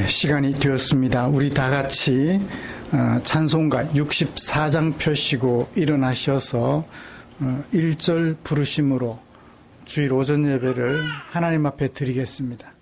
시간이 되었습니다. 우리 다 같이 찬송가 64장 펴시고 일어나셔서 1절 부르심으로 주일 오전 예배를 하나님 앞에 드리겠습니다.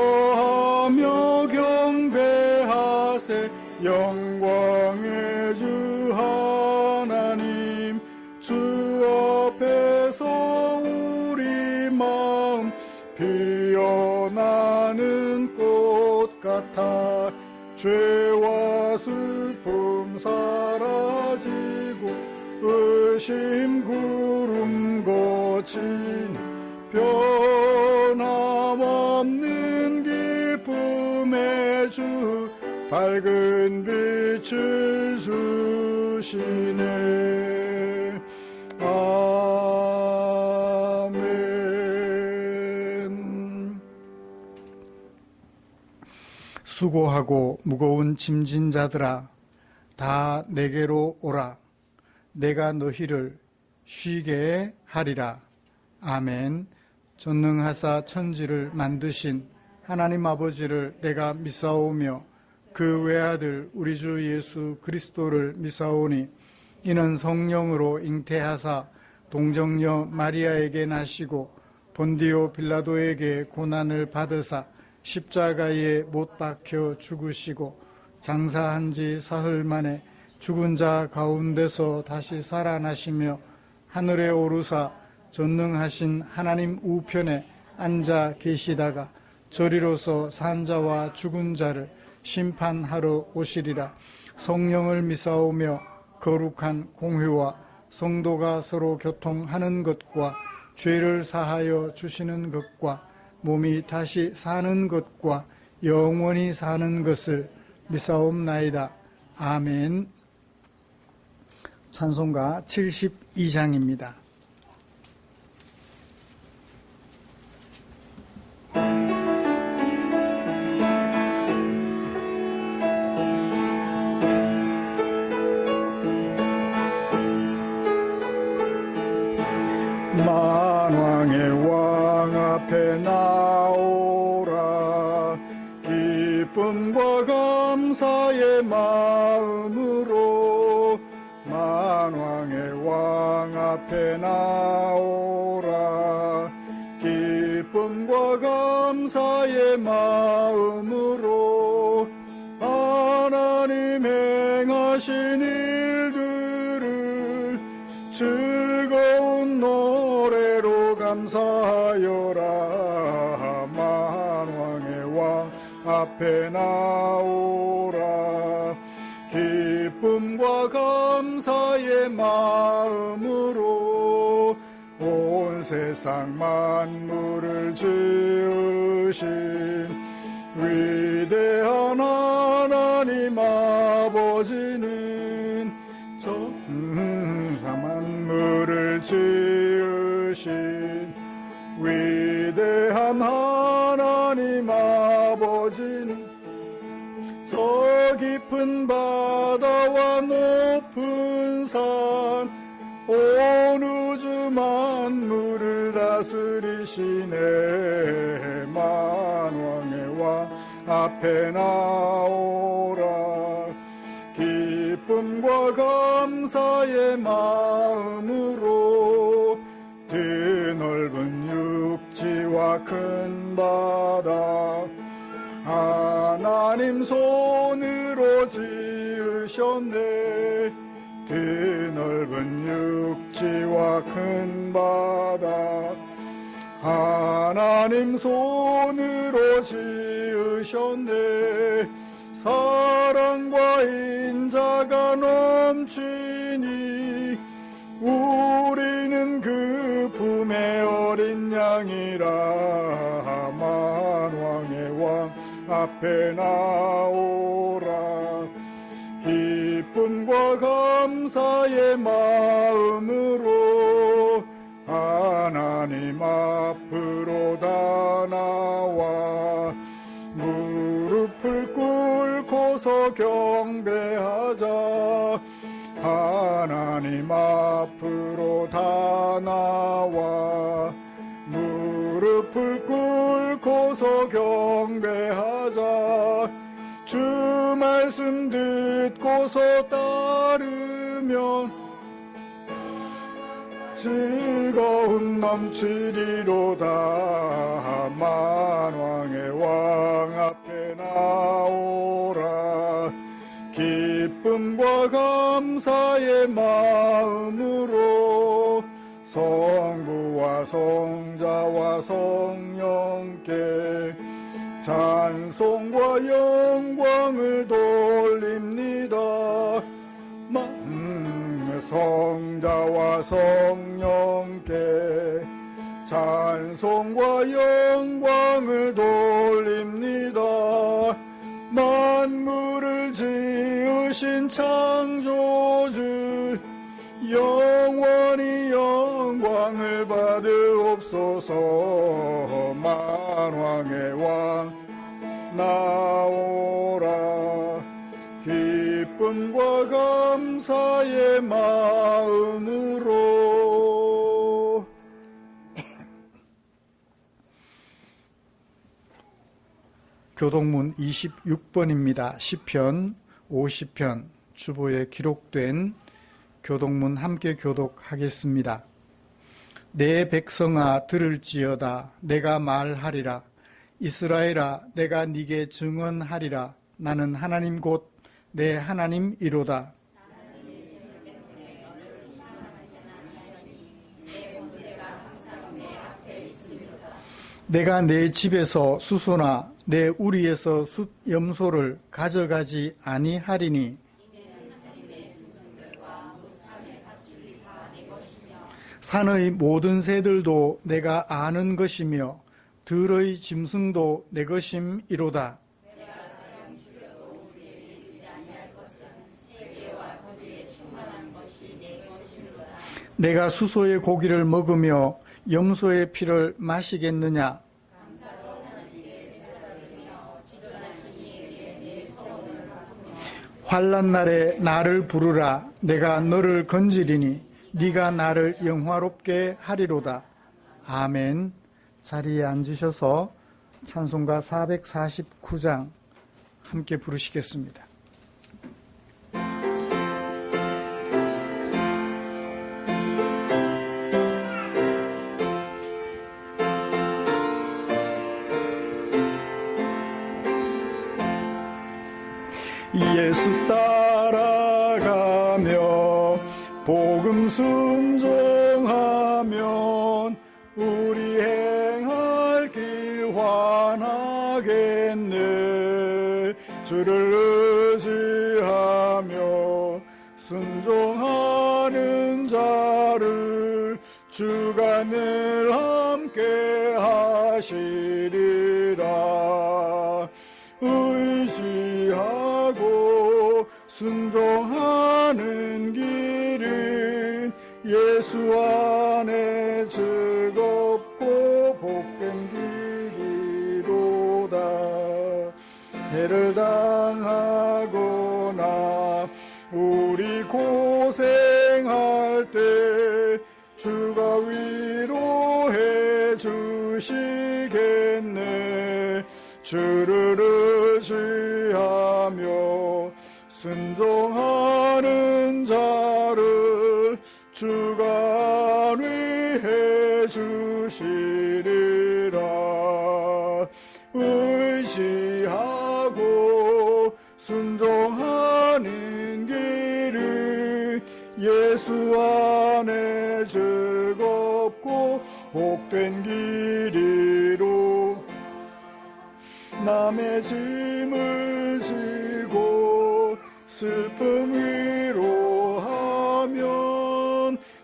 기뻐하며 경배하세 영광의 주 하나님, 주 앞에서 우리 마음 피어나는 꽃 같아 죄와 슬픔 사라지고 의심 구름 거친 변함없는 기쁨의 주 밝은 빛을 주시네. 아멘. 수고하고 무거운 짐진 자들아 다 내게로 오라. 내가 너희를 쉬게 하리라. 아멘. 전능하사 천지를 만드신 하나님 아버지를 내가 믿사오며 그 외아들 우리 주 예수 그리스도를 믿사오니 이는 성령으로 잉태하사 동정녀 마리아에게 나시고 본디오 빌라도에게 고난을 받으사 십자가에 못 박혀 죽으시고 장사한 지 사흘 만에 죽은 자 가운데서 다시 살아나시며 하늘에 오르사 전능하신 하나님 우편에 앉아 계시다가 저리로서 산자와 죽은 자를 심판하러 오시리라. 성령을 믿사오며 거룩한 공회와 성도가 서로 교통하는 것과 죄를 사하여 주시는 것과 몸이 다시 사는 것과 영원히 사는 것을 믿사옵나이다. 아멘. 찬송가 72장입니다. 만왕의 왕 앞에 나오라. 기쁨과 감사의 마음으로 만왕의 왕 앞에 나오라. 기쁨과 감사의 마음으로 하나님 행하신 일들을 즐거운 노래로 감사하여라. 만왕의 왕 앞에 나오라. 기쁨과 감사의 마음으로 온 세상 만물을 지으신 위대한 하나님 아버지는 만물을 지으신 위대한 하나님 아버지는 저 깊은 바다와 높은 산 온 우주 만물을 다스리시네. 만왕의 왕 앞에 나오라. 기쁨과 감사의 마음으로 드넓은 육지와 큰 바다 하나님 손으로 지으셨네. 드넓은 육지와 큰 바다 하나님 손으로 지으셨네. 사랑과 인자가 넘치니 우리는 그 품에 어린 양이라. 만왕의 왕 앞에 나오라. 기쁨과 감사의 마음으로 하나님 앞으로 다 나와 무릎을 꿇고서 경배하자. 하나님 앞으로 다 나와 무릎을 꿇고서 경배하자. 주 말씀 듣고서 따르면 즐거움 넘치리로다. 만왕의 왕 앞에 나오라. 기쁨과 감사의 마음으로 성부와 성자와 성령께 찬송과 영광을 돌립니다. 성자와 성령께 찬송과 영광을 돌립니다. 만물을 지으신 창조주 영원히 영광을 받으옵소서. 만왕의 왕 나오라. 기쁨과 감사의 마음으로. 교독문 26번입니다. 시편 50편 주보에 기록된 교독문 함께 교독하겠습니다. 내 백성아 들을지어다. 내가 말하리라. 이스라엘아 내가 네게 증언하리라. 나는 하나님 곧 내 하나님이로다. 내가 내 집에서 수소나 내 우리에서 숫염소를 가져가지 아니하리니 산의 모든 새들도 내가 아는 것이며 들의 짐승도 내 것임이로다. 내가 수소의 고기를 먹으며 염소의 피를 마시겠느냐? 환난 날에 나를 부르라. 내가 너를 건지리니 네가 나를 영화롭게 하리로다. 아멘. 자리에 앉으셔서 찬송가 449장 함께 부르시겠습니다. 예수 따라가며 복음 순종하면 우리 행할 길 환하겠네. 주를 의지하며 순종하는 자를 주가 늘 함께 하시리라. 의지하고 순종하는 길은 예수 안에 즐겁고 복된 길이로다. 해를 당하거나 우리 고생할 때 주가 위로해 주시겠네. 주를 의지하며 순종하는 자를 주가 위해 주시리라. 의지하고 순종하는 길은 예수 안에 즐겁고 복된 길이로. 남의 짐을 지고 슬픔 위로하면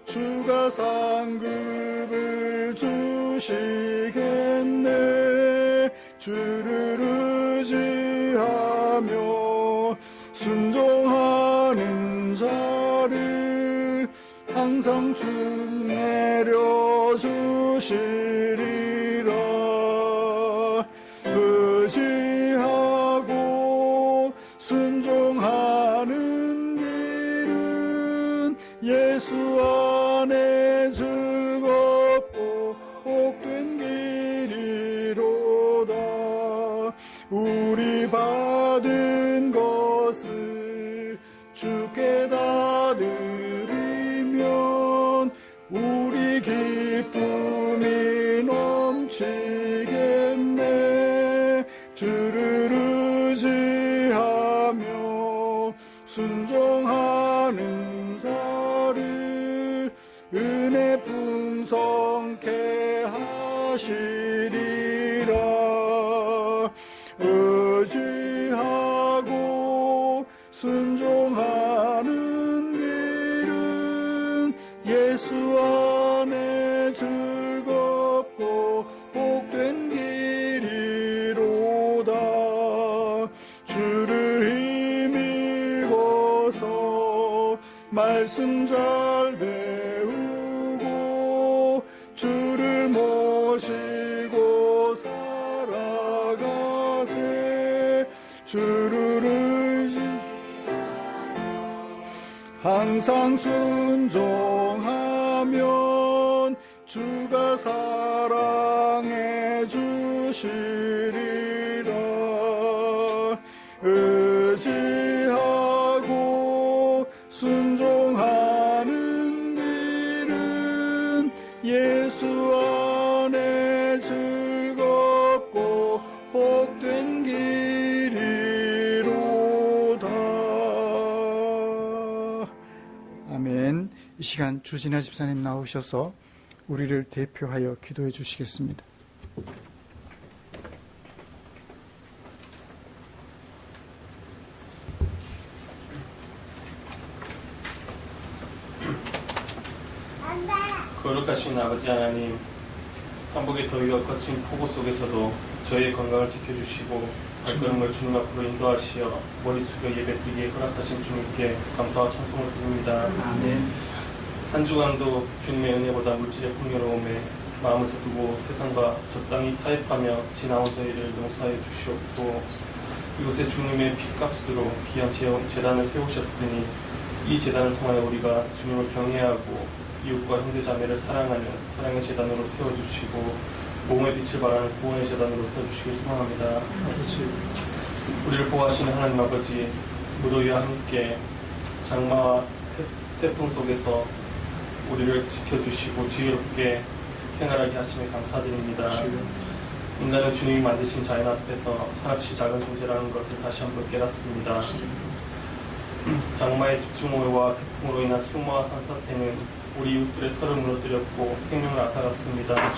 주가 상급을 주시겠네. 주를 의지하며 순종하는 자를 항상 주 내려 주시리라. 의지하고 순종하는 길은 예수 안에 즐겁고 복된 길이로다. 우리 받은 것을 주께 다 드리면 우리 기쁨이 넘치겠네. 주를 의지하며 순종하는 자를 은혜 풍성케 하시리라. 의지하고 순종하는 길은 예수 안에 즐겁고 복된 길이로다. 주를 힘입어서 말씀 잘 배우고 주를 모시고 살아가세. 주를 의지 항상 순종하면 주가 사랑해 주시리라. 의지하고 순종하는 길은 예수 안에 즐겁고 복된 길이로다. 아멘. 이 시간 주진아 집사님 나오셔서 우리를 대표하여 기도해 주시겠습니다. 거룩하신 아버지 하나님, 삼복의 더위와 거친 폭우 속에서도 저희의 건강을 지켜주시고 발걸음을 주님 앞으로 인도하시어 머리 숙여 예배드리기에 허락하신 주님께 감사와 찬송을 드립니다. 아멘. 한 주간도 주님의 은혜보다 물질의 풍요로움에 마음을 돋우고 세상과 적당히 타협하며 지나온 저희를 용서해 주시옵고, 이곳에 주님의 핏값으로 귀한 제단을 세우셨으니 이 제단을 통하여 우리가 주님을 경외하고 이웃과 형제자매를 사랑하는 사랑의 제단으로 세워주시고 몸의 빛을 발하는 구원의 제단으로 세워주시길 소망합니다. 아버지, 우리를 보호하시는 하나님 아버지, 무더위와 함께 장마와 태풍 속에서 우리를 지켜주시고 지혜롭게 생활하게 하심에 감사드립니다. 인간은 주님이 만드신 자연 앞에서 한없이 작은 존재라는 것을 다시 한번 깨닫습니다. 장마의 집중호우와 태풍으로 인한 수모와 산사태는 우리 이웃들의 털을 무너뜨렸고 생명을 앗아갔습니다.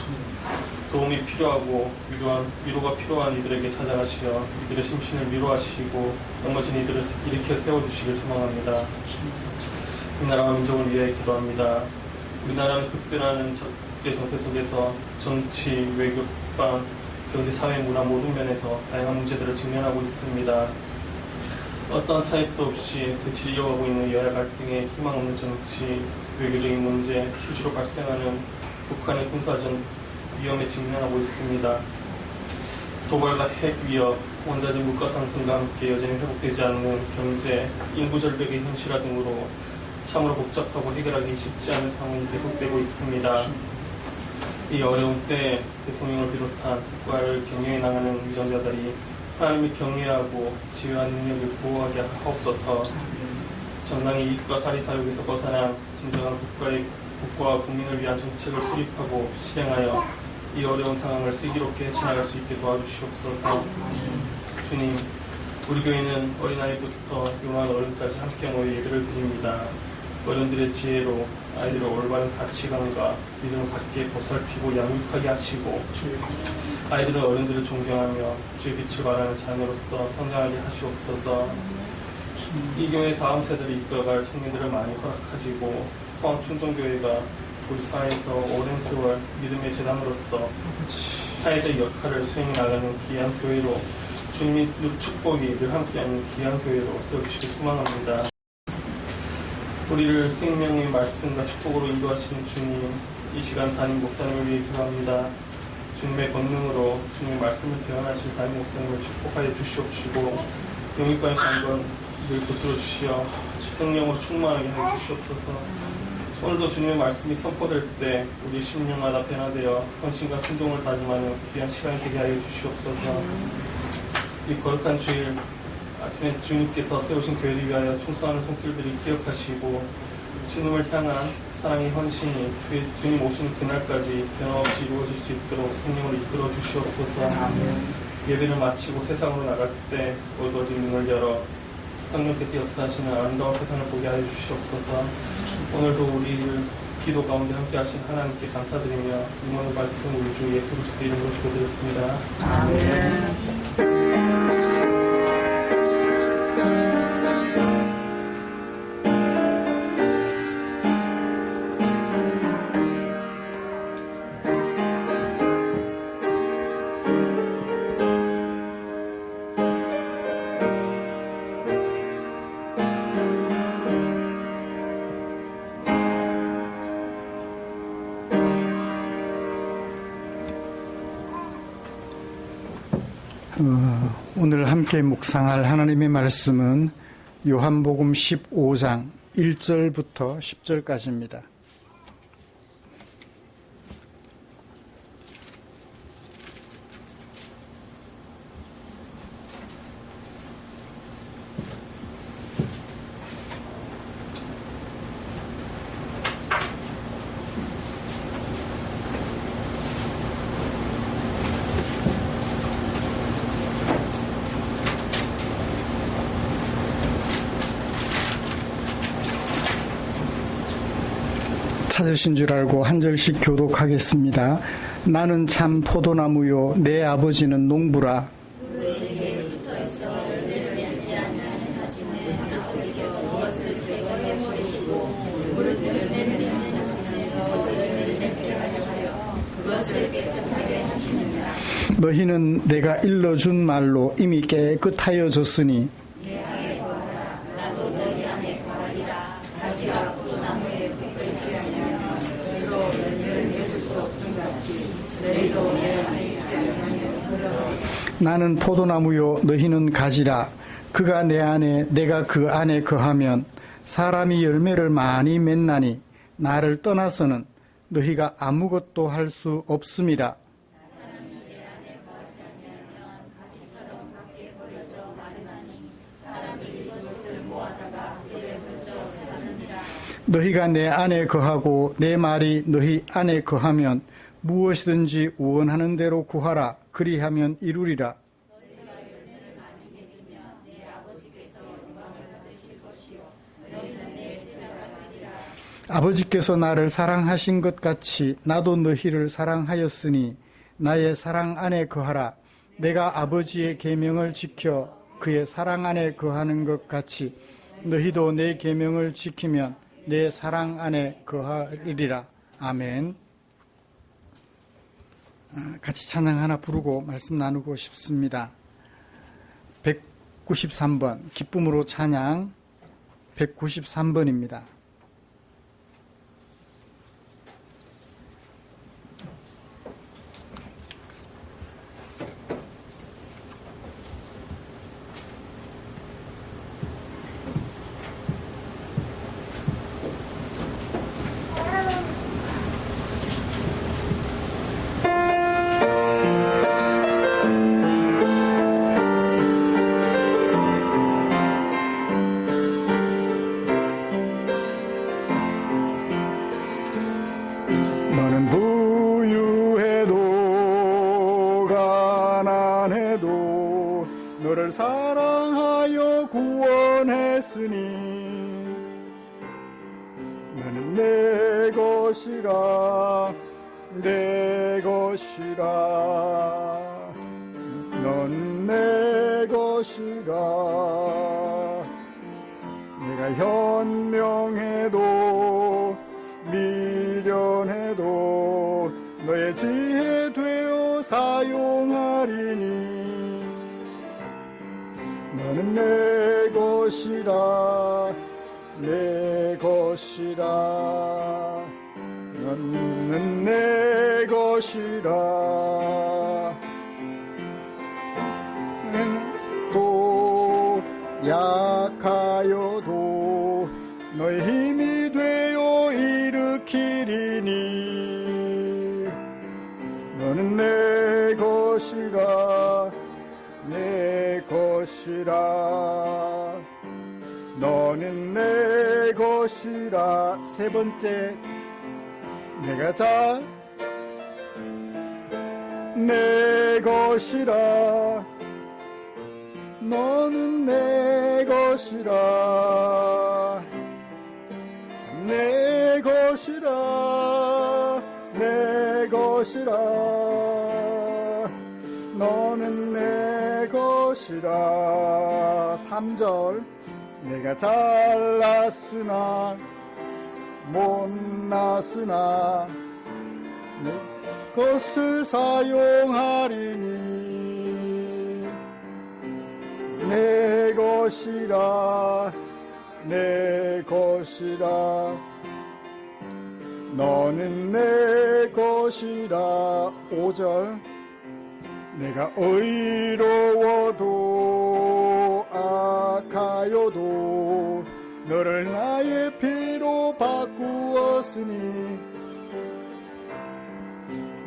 도움이 필요하고 위로가 필요한 이들에게 찾아가시어 이들의 심신을 위로하시고 넘어진 이들을 일으켜 세워주시길 소망합니다. 이 나라와 민족을 위해 기도합니다. 우리나라는 급변하는 국제 정세 속에서 정치, 외교, 국방, 경제, 사회, 문화 모든 면에서 다양한 문제들을 직면하고 있습니다. 어떠한 타협도 없이 그치 이어가고 있는 여야 갈등에 희망 없는 정치, 외교적인 문제, 수시로 발생하는 북한의 군사전 위험에 직면하고 있습니다. 도발과 핵 위협, 원자재 물가 상승과 함께 여전히 회복되지 않는 경제, 인구 절벽의 현실화 등으로 참으로 복잡하고 해결하기 쉽지 않은 상황이 계속되고 있습니다. 이 어려운 때에 대통령을 비롯한 국가를 경영해 나가는 위정자들이 하나님을 경외하고 지혜와 능력을 보호하게 하옵소서. 정당의 이익과 사리사욕에서 벗어난 진정한 국가와 국민을 위한 정책을 수립하고 실행하여 이 어려운 상황을 슬기롭게 헤쳐나갈 수 있게 도와주시옵소서. 주님, 우리 교회는 어린아이부터 유망한 어른까지 함께 모여 예배를 드립니다. 어른들의 지혜로 아이들의 올바른 가치관과 믿음을 갖게 보살피고 양육하게 하시고, 아이들은 어른들을 존경하며 주의 빛을 발하는 자녀로서 성장하게 하시옵소서. 이 교회 다음 세대를 이끌어갈 청년들을 많이 허락하시고, 포항충정교회가 우리 사회에서 오랜 세월 믿음의 재단으로서 사회적 역할을 수행해 나가는 귀한 교회로, 주님의 축복이 늘 함께하는 귀한 교회로 세워주시길 소망합니다. 우리를 생명의 말씀과 축복으로 인도하시는 주님, 이 시간 담임 목사님을 위해 기도합니다. 주님의 권능으로 주님의 말씀을 대언하실 담임 목사님을 축복하여 주시옵시고 영육간의 강건 늘 붙들어 주시어 성령으로 충만하게 해 주시옵소서. 오늘도 주님의 말씀이 선포될 때 우리 심령마다 변화되어 헌신과 순종을 다짐하는 귀한 시간이 되게 하여 주시옵소서. 이 거룩한 주일 아침에 주님께서 세우신 교회를 위하여 충성하는 손길들이 기억하시고 주님을 향한 사랑의 헌신이 주님 오시는 그날까지 변함없이 이루어질 수 있도록 성령으로 이끌어 주시옵소서. 예배를 마치고 세상으로 나갈 때 어두워진 눈을 열어 성령께서 역사하시는 아름다운 세상을 보게 하여 주시옵소서. 오늘도 우리를 기도 가운데 함께 하신 하나님께 감사드리며 이 모든 말씀 우리 주 예수 그리스도 이름으로 기도드렸습니다. 아멘. 오늘 함께 묵상할 하나님의 말씀은 요한복음 15장 1절부터 10절까지입니다. 찾으신 줄 알고 한 절씩 교독하겠습니다. 나는 참 포도나무요 내 아버지는 농부라. 너희는 내가 일러준 말로 이미 깨끗하여졌으니 나는 포도나무요 너희는 가지라. 그가 내 안에 내가 그 안에 거하면 사람이 열매를 많이 맺나니 나를 떠나서는 너희가 아무것도 할 수 없음이라. 너희가 내 안에 거하고 내 말이 너희 안에 거하면 무엇이든지 원하는 대로 구하라. 그리하면 이루리라. 아버지께서 나를 사랑하신 것 같이 나도 너희를 사랑하였으니 나의 사랑 안에 거하라. 내가 아버지의 계명을 지켜 그의 사랑 안에 거하는 것 같이 너희도 내 계명을 지키면 내 사랑 안에 거하리라. 아멘. 같이 찬양 하나 부르고 말씀 나누고 싶습니다. 193번 기쁨으로 찬양 193번입니다. 사랑하여 구원했으니 너는 내 것이라 내 것이라 넌 내 것이라 내가 현명해도 미련해도 너의 지혜 되어 사용하리니 너는 내 것이라 내 것이라 넌 너는 내 것이라. 또 약하여도 너의 힘이 되어 일으키리니. 너는 내 것이라, 내 것이라. 너는 내 것이라. 세 번째, 내가 내 것이라. 너는 내 것이라. 내 것이라. 내 것이라. 너는 내 것이라. 3절, 내가 잘났으나 못났으나 내 것을 사용하리니. 내 것이라, 내 것이라. 너는 내 것이라. 5절, 내가 의로워도 악하여도 너를 나의 피로 바꾸었으니.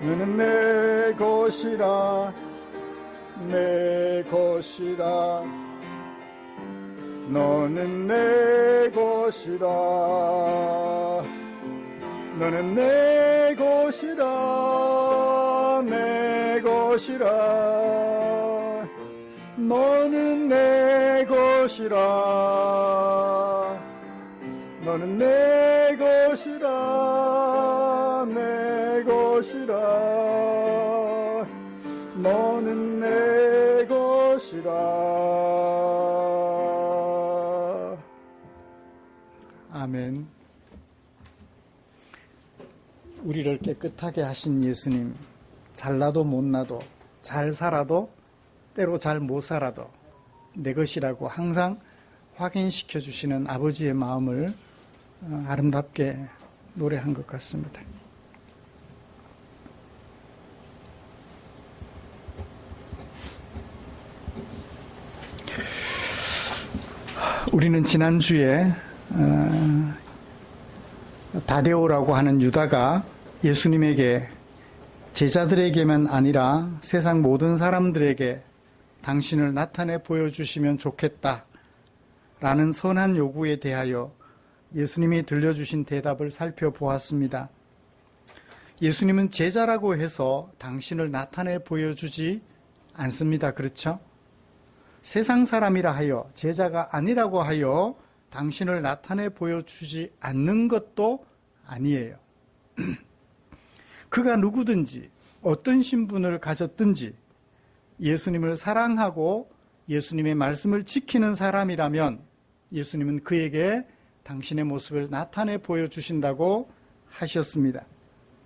너는 내 것이라, 내 것이라. 너는 내 것이라. 너는 내 것이라, 내 것이라. 너는 내 것이라. 너는 내 것이라, 내 것이라. 너는 내 것이라. 아멘. 우리를 깨끗하게 하신 예수님, 잘나도 못나도 잘 살아도 때로 잘 못 살아도 내 것이라고 항상 확인시켜 주시는 아버지의 마음을 아름답게 노래한 것 같습니다. 우리는 지난주에 다데오라고 하는 유다가 예수님에게 제자들에게만 아니라 세상 모든 사람들에게 당신을 나타내 보여주시면 좋겠다 라는 선한 요구에 대하여 예수님이 들려주신 대답을 살펴보았습니다. 예수님은 제자라고 해서 당신을 나타내 보여주지 않습니다. 그렇죠? 세상 사람이라 하여, 제자가 아니라고 하여 당신을 나타내 보여주지 않는 것도 아니에요. 그가 누구든지 어떤 신분을 가졌든지 예수님을 사랑하고 예수님의 말씀을 지키는 사람이라면 예수님은 그에게 당신의 모습을 나타내 보여주신다고 하셨습니다.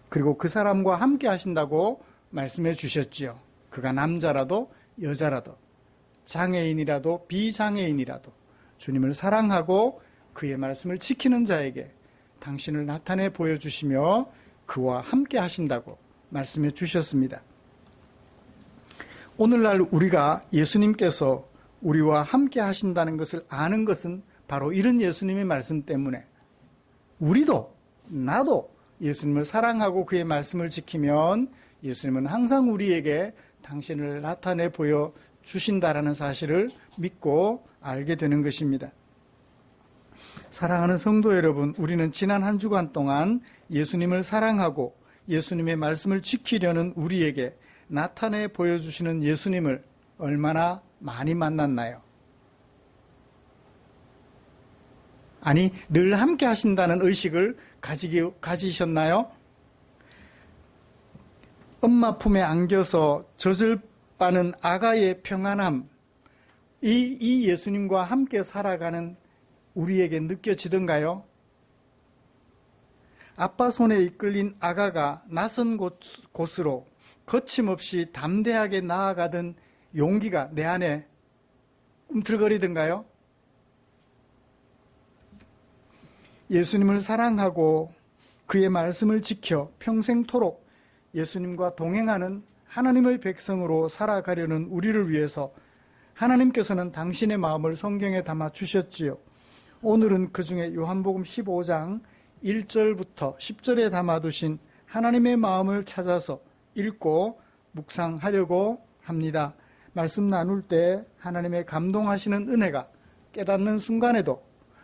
그리고 그 사람과 함께 하신다고 말씀해 주셨지요. 그가 남자라도 여자라도 장애인이라도 비장애인이라도 주님을 사랑하고 그의 말씀을 지키는 자에게 당신을 나타내 보여주시며 그와 함께 하신다고 말씀해 주셨습니다. 오늘날 우리가 예수님께서 우리와 함께 하신다는 것을 아는 것은 바로 이런 예수님의 말씀 때문에 우리도 나도 예수님을 사랑하고 그의 말씀을 지키면 예수님은 항상 우리에게 당신을 나타내 보여주신다라는 사실을 믿고 알게 되는 것입니다. 사랑하는 성도 여러분, 우리는 지난 한 주간 동안 예수님을 사랑하고 예수님의 말씀을 지키려는 우리에게 나타내 보여주시는 예수님을 얼마나 많이 만났나요? 아니, 늘 함께 하신다는 의식을 가지셨나요? 엄마 품에 안겨서 젖을 빠는 아가의 평안함, 이 예수님과 함께 살아가는 우리에게 느껴지던가요? 아빠 손에 이끌린 아가가 낯선 곳으로 거침없이 담대하게 나아가던 용기가 내 안에 꿈틀거리던가요? 예수님을 사랑하고 그의 말씀을 지켜 평생토록 예수님과 동행하는 하나님의 백성으로 살아가려는 우리를 위해서 하나님께서는 당신의 마음을 성경에 담아 주셨지요. 오늘은 그 중에 요한복음 15장 1절부터 10절에 담아두신 하나님의 마음을 찾아서 읽고 묵상하려고 합니다. 말씀 나눌 때 하나님의 감동하시는 은혜가 깨닫는 순간에도,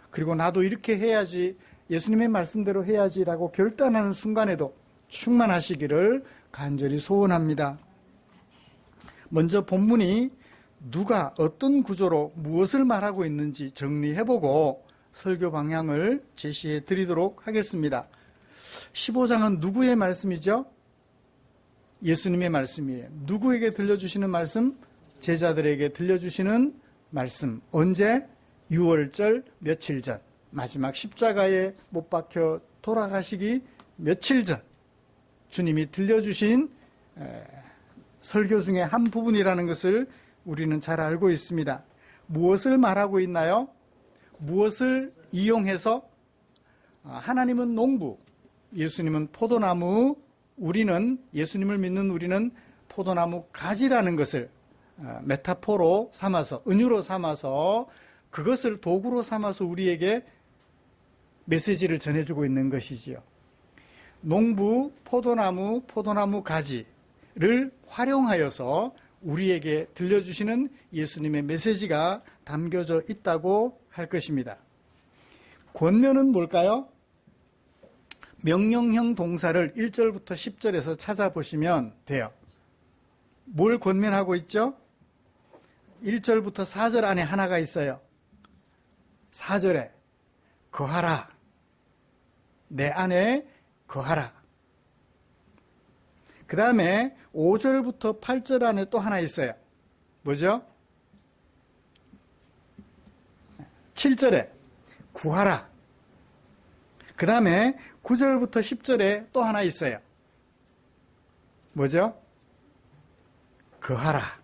그리고 나도 이렇게 해야지, 예수님의 말씀대로 해야지라고 결단하는 순간에도 충만하시기를 간절히 소원합니다. 먼저 본문이 누가 어떤 구조로 무엇을 말하고 있는지 정리해보고 설교 방향을 제시해 드리도록 하겠습니다. 15장은 누구의 말씀이죠? 예수님의 말씀이에요. 누구에게 들려주시는 말씀? 제자들에게 들려주시는 말씀. 언제? 6월절 며칠 전, 마지막 십자가에 못 박혀 돌아가시기 며칠 전 주님이 들려주신 설교 중에 한 부분이라는 것을 우리는 잘 알고 있습니다. 무엇을 말하고 있나요? 무엇을 이용해서? 하나님은 농부, 예수님은 포도나무, 우리는, 예수님을 믿는 우리는 포도나무 가지라는 것을 메타포로 삼아서, 은유로 삼아서, 그것을 도구로 삼아서 우리에게 메시지를 전해주고 있는 것이지요. 농부, 포도나무, 포도나무 가지를 활용하여서 우리에게 들려주시는 예수님의 메시지가 담겨져 있다고 할 것입니다. 권면은 뭘까요? 명령형 동사를 1절부터 10절에서 찾아보시면 돼요. 뭘 권면하고 있죠? 1절부터 4절 안에 하나가 있어요. 4절에 거하라, 내 안에 거하라. 그 다음에 5절부터 8절 안에 또 하나 있어요. 뭐죠? 7절에 구하라. 그 다음에 9절부터 10절에 또 하나 있어요. 뭐죠? 거하라.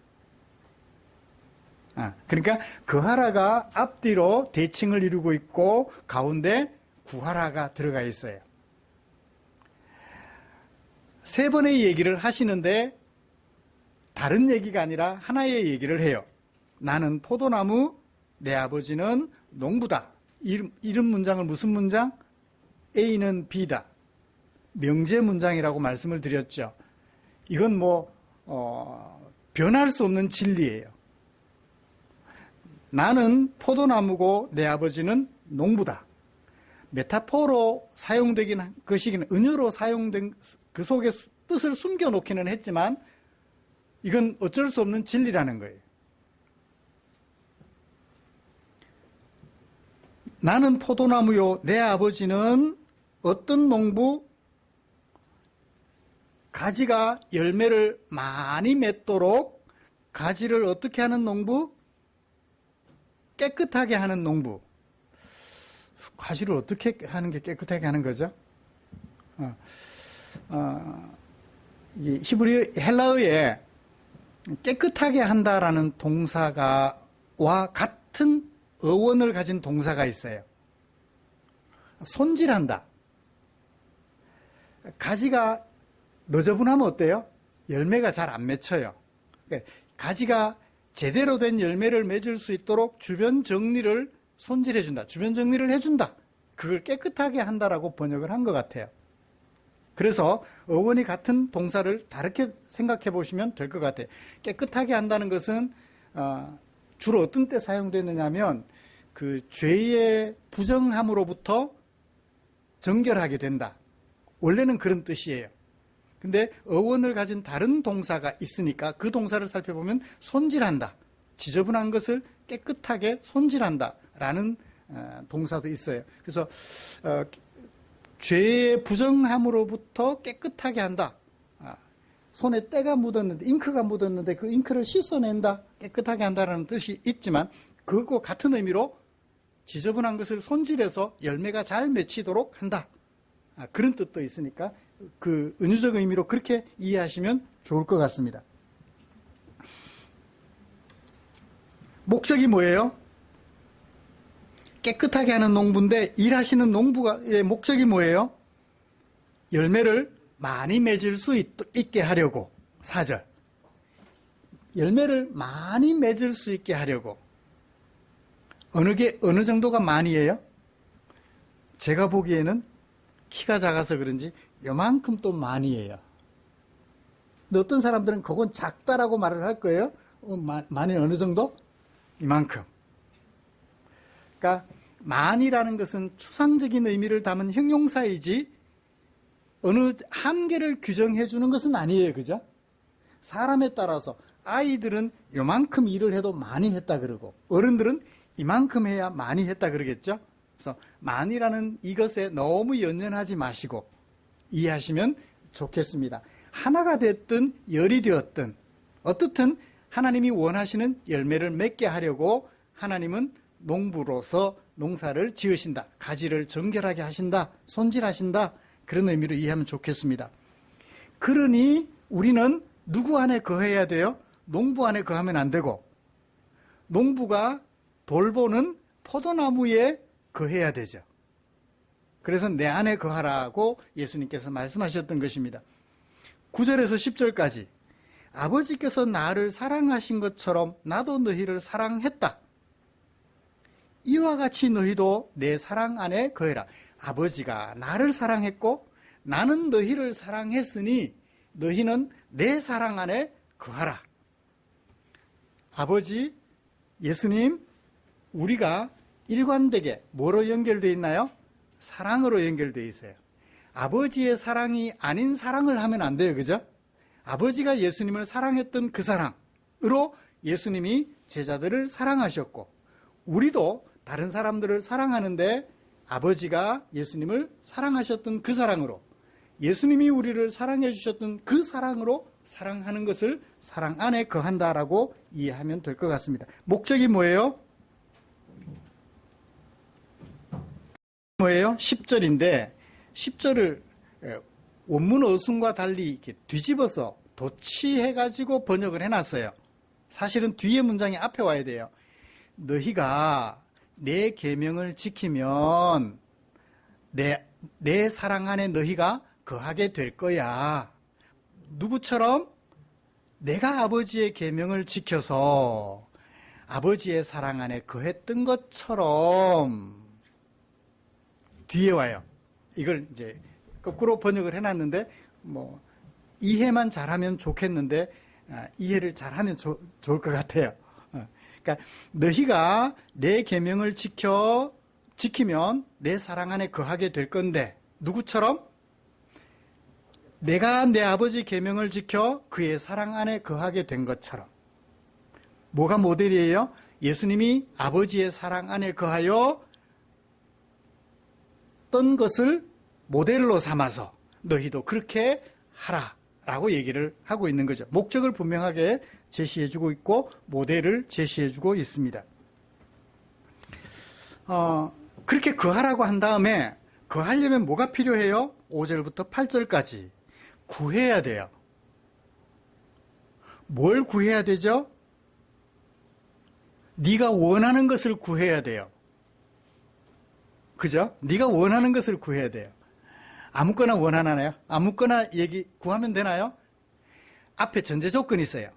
그러니까 거하라가 앞뒤로 대칭을 이루고 있고 가운데 구하라가 들어가 있어요. 세 번의 얘기를 하시는데 다른 얘기가 아니라 하나의 얘기를 해요. 나는 포도나무, 내 아버지는 농부다. 이런 문장을 무슨 문장? A는 B다. 명제 문장이라고 말씀을 드렸죠. 이건 변할 수 없는 진리예요. 나는 포도나무고 내 아버지는 농부다. 메타포로 사용되긴 것이긴, 은유로 사용된 그 속에 뜻을 숨겨놓기는 했지만 이건 어쩔 수 없는 진리라는 거예요. 나는 포도나무요, 내 아버지는 어떤 농부? 가지가 열매를 많이 맺도록 가지를 어떻게 하는 농부? 깨끗하게 하는 농부. 가지를 어떻게 하는 게 깨끗하게 하는 거죠? 히브리 헬라어에 깨끗하게 한다라는 동사와 같은 어원을 가진 동사가 있어요. 손질한다. 가지가 너저분하면 어때요? 열매가 잘 안 맺혀요. 가지가 제대로 된 열매를 맺을 수 있도록 주변 정리를 손질해준다. 주변 정리를 해준다. 그걸 깨끗하게 한다라고 번역을 한 것 같아요. 그래서 어원이 같은 동사를 다르게 생각해 보시면 될 것 같아요. 깨끗하게 한다는 것은 주로 어떤 때 사용되느냐 하면 그 죄의 부정함으로부터 정결하게 된다. 원래는 그런 뜻이에요. 근데 어원을 가진 다른 동사가 있으니까 그 동사를 살펴보면 손질한다. 지저분한 것을 깨끗하게 손질한다. 라는 동사도 있어요. 그래서 죄의 부정함으로부터 깨끗하게 한다. 손에 때가 묻었는데, 잉크가 묻었는데 그 잉크를 씻어낸다. 깨끗하게 한다는 뜻이 있지만 그것과 같은 의미로 지저분한 것을 손질해서 열매가 잘 맺히도록 한다. 그런 뜻도 있으니까 그 은유적 의미로 그렇게 이해하시면 좋을 것 같습니다. 목적이 뭐예요? 깨끗하게 하는 농부인데 일하시는 농부의 목적이 뭐예요? 열매를 많이 맺을 수 있게 하려고. 4절. 열매를 많이 맺을 수 있게 하려고. 어느 정도가 많이예요? 제가 보기에는 키가 작아서 그런지 요만큼 또 많이예요. 근데 어떤 사람들은 그건 작다라고 말을 할 거예요. 많이 어느 정도? 이만큼. 그러니까 많이라는 것은 추상적인 의미를 담은 형용사이지 어느 한계를 규정해 주는 것은 아니에요. 그죠? 사람에 따라서 아이들은 요만큼 일을 해도 많이 했다 그러고 어른들은 이만큼 해야 많이 했다 그러겠죠? 그래서 많이라는 이것에 너무 연연하지 마시고 이해하시면 좋겠습니다. 하나가 됐든 열이 되었든 어떻든 하나님이 원하시는 열매를 맺게 하려고 하나님은 농부로서 농사를 지으신다. 가지를 정결하게 하신다. 손질하신다. 그런 의미로 이해하면 좋겠습니다. 그러니 우리는 누구 안에 거해야 돼요? 농부 안에 거하면 안 되고 농부가 돌보는 포도나무에 거해야 되죠. 그래서 내 안에 거하라고 예수님께서 말씀하셨던 것입니다. 9절에서 10절까지 아버지께서 나를 사랑하신 것처럼 나도 너희를 사랑했다. 이와 같이 너희도 내 사랑 안에 거해라. 아버지가 나를 사랑했고 나는 너희를 사랑했으니 너희는 내 사랑 안에 거하라. 아버지, 예수님, 우리가 일관되게 뭐로 연결되어 있나요? 사랑으로 연결되어 있어요. 아버지의 사랑이 아닌 사랑을 하면 안 돼요. 그죠? 아버지가 예수님을 사랑했던 그 사랑으로 예수님이 제자들을 사랑하셨고 우리도 다른 사람들을 사랑하는데 아버지가 예수님을 사랑하셨던 그 사랑으로 예수님이 우리를 사랑해 주셨던 그 사랑으로 사랑하는 것을 사랑 안에 거한다라고 이해하면 될 것 같습니다. 목적이 뭐예요? 10절인데 10절을 원문 어순과 달리 이렇게 뒤집어서 도치해가지고 번역을 해놨어요. 사실은 뒤에 문장이 앞에 와야 돼요. 너희가 내 계명을 지키면 내 사랑 안에 너희가 거하게 될 거야. 누구처럼? 내가 아버지의 계명을 지켜서 아버지의 사랑 안에 거했던 것처럼. 뒤에 와요. 이걸 이제 거꾸로 번역을 해놨는데 이해만 잘하면 좋겠는데 이해를 잘하면 좋을 것 같아요. 그러니까 너희가 내 계명을 지키면 내 사랑 안에 거하게 될 건데 누구처럼? 내가 내 아버지 계명을 지켜 그의 사랑 안에 거하게 된 것처럼. 뭐가 모델이에요? 예수님이 아버지의 사랑 안에 거하여 떤 것을 모델로 삼아서 너희도 그렇게 하라라고 얘기를 하고 있는 거죠. 목적을 분명하게 제시해주고 있고 모델을 제시해주고 있습니다. 그렇게 거하라고 한 다음에 거하려면 뭐가 필요해요? 5절부터 8절까지 구해야 돼요. 뭘 구해야 되죠? 네가 원하는 것을 구해야 돼요. 그죠? 네가 원하는 것을 구해야 돼요. 아무거나 원하나요? 아무거나 구하면 되나요? 앞에 전제 조건이 있어요.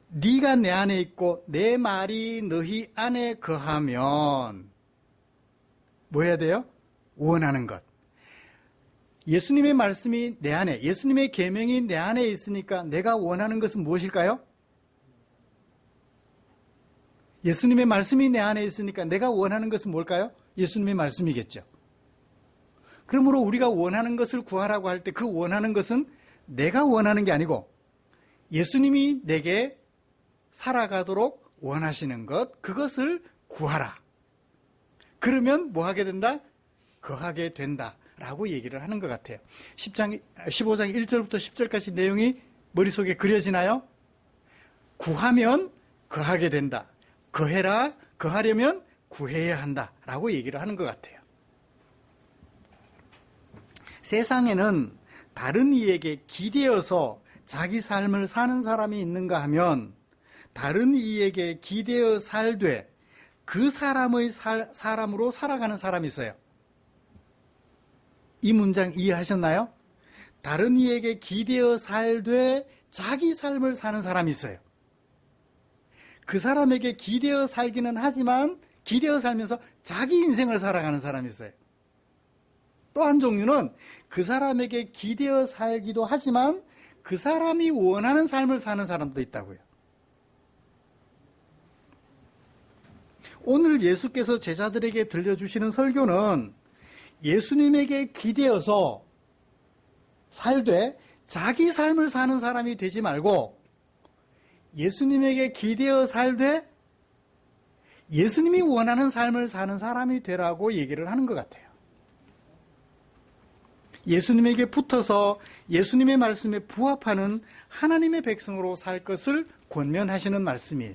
네가 내 안에 있고 내 말이 너희 안에 거하면 뭐 해야 돼요? 원하는 것. 예수님의 말씀이 내 안에, 예수님의 계명이 내 안에 있으니까 내가 원하는 것은 무엇일까요? 예수님의 말씀이 내 안에 있으니까 내가 원하는 것은 뭘까요? 예수님의 말씀이겠죠. 그러므로 우리가 원하는 것을 구하라고 할 때 그 원하는 것은 내가 원하는 게 아니고 예수님이 내게 살아가도록 원하시는 것, 그것을 구하라. 그러면 뭐 하게 된다? 거하게 된다라고 얘기를 하는 것 같아요. 15장 1절부터 10절까지 내용이 머릿속에 그려지나요? 구하면 거하게 된다. 거해라, 거하려면 구해야 한다라고 얘기를 하는 것 같아요. 세상에는 다른 이에게 기대어서 자기 삶을 사는 사람이 있는가 하면 다른 이에게 기대어 살되 그 사람의 사람으로 살아가는 사람이 있어요. 이 문장 이해하셨나요? 다른 이에게 기대어 살되 자기 삶을 사는 사람이 있어요. 그 사람에게 기대어 살기는 하지만 기대어 살면서 자기 인생을 살아가는 사람이 있어요. 또 한 종류는 그 사람에게 기대어 살기도 하지만 그 사람이 원하는 삶을 사는 사람도 있다고요. 오늘 예수께서 제자들에게 들려주시는 설교는 예수님에게 기대어서 살되 자기 삶을 사는 사람이 되지 말고 예수님에게 기대어 살되 예수님이 원하는 삶을 사는 사람이 되라고 얘기를 하는 것 같아요. 예수님에게 붙어서 예수님의 말씀에 부합하는 하나님의 백성으로 살 것을 권면하시는 말씀이에요.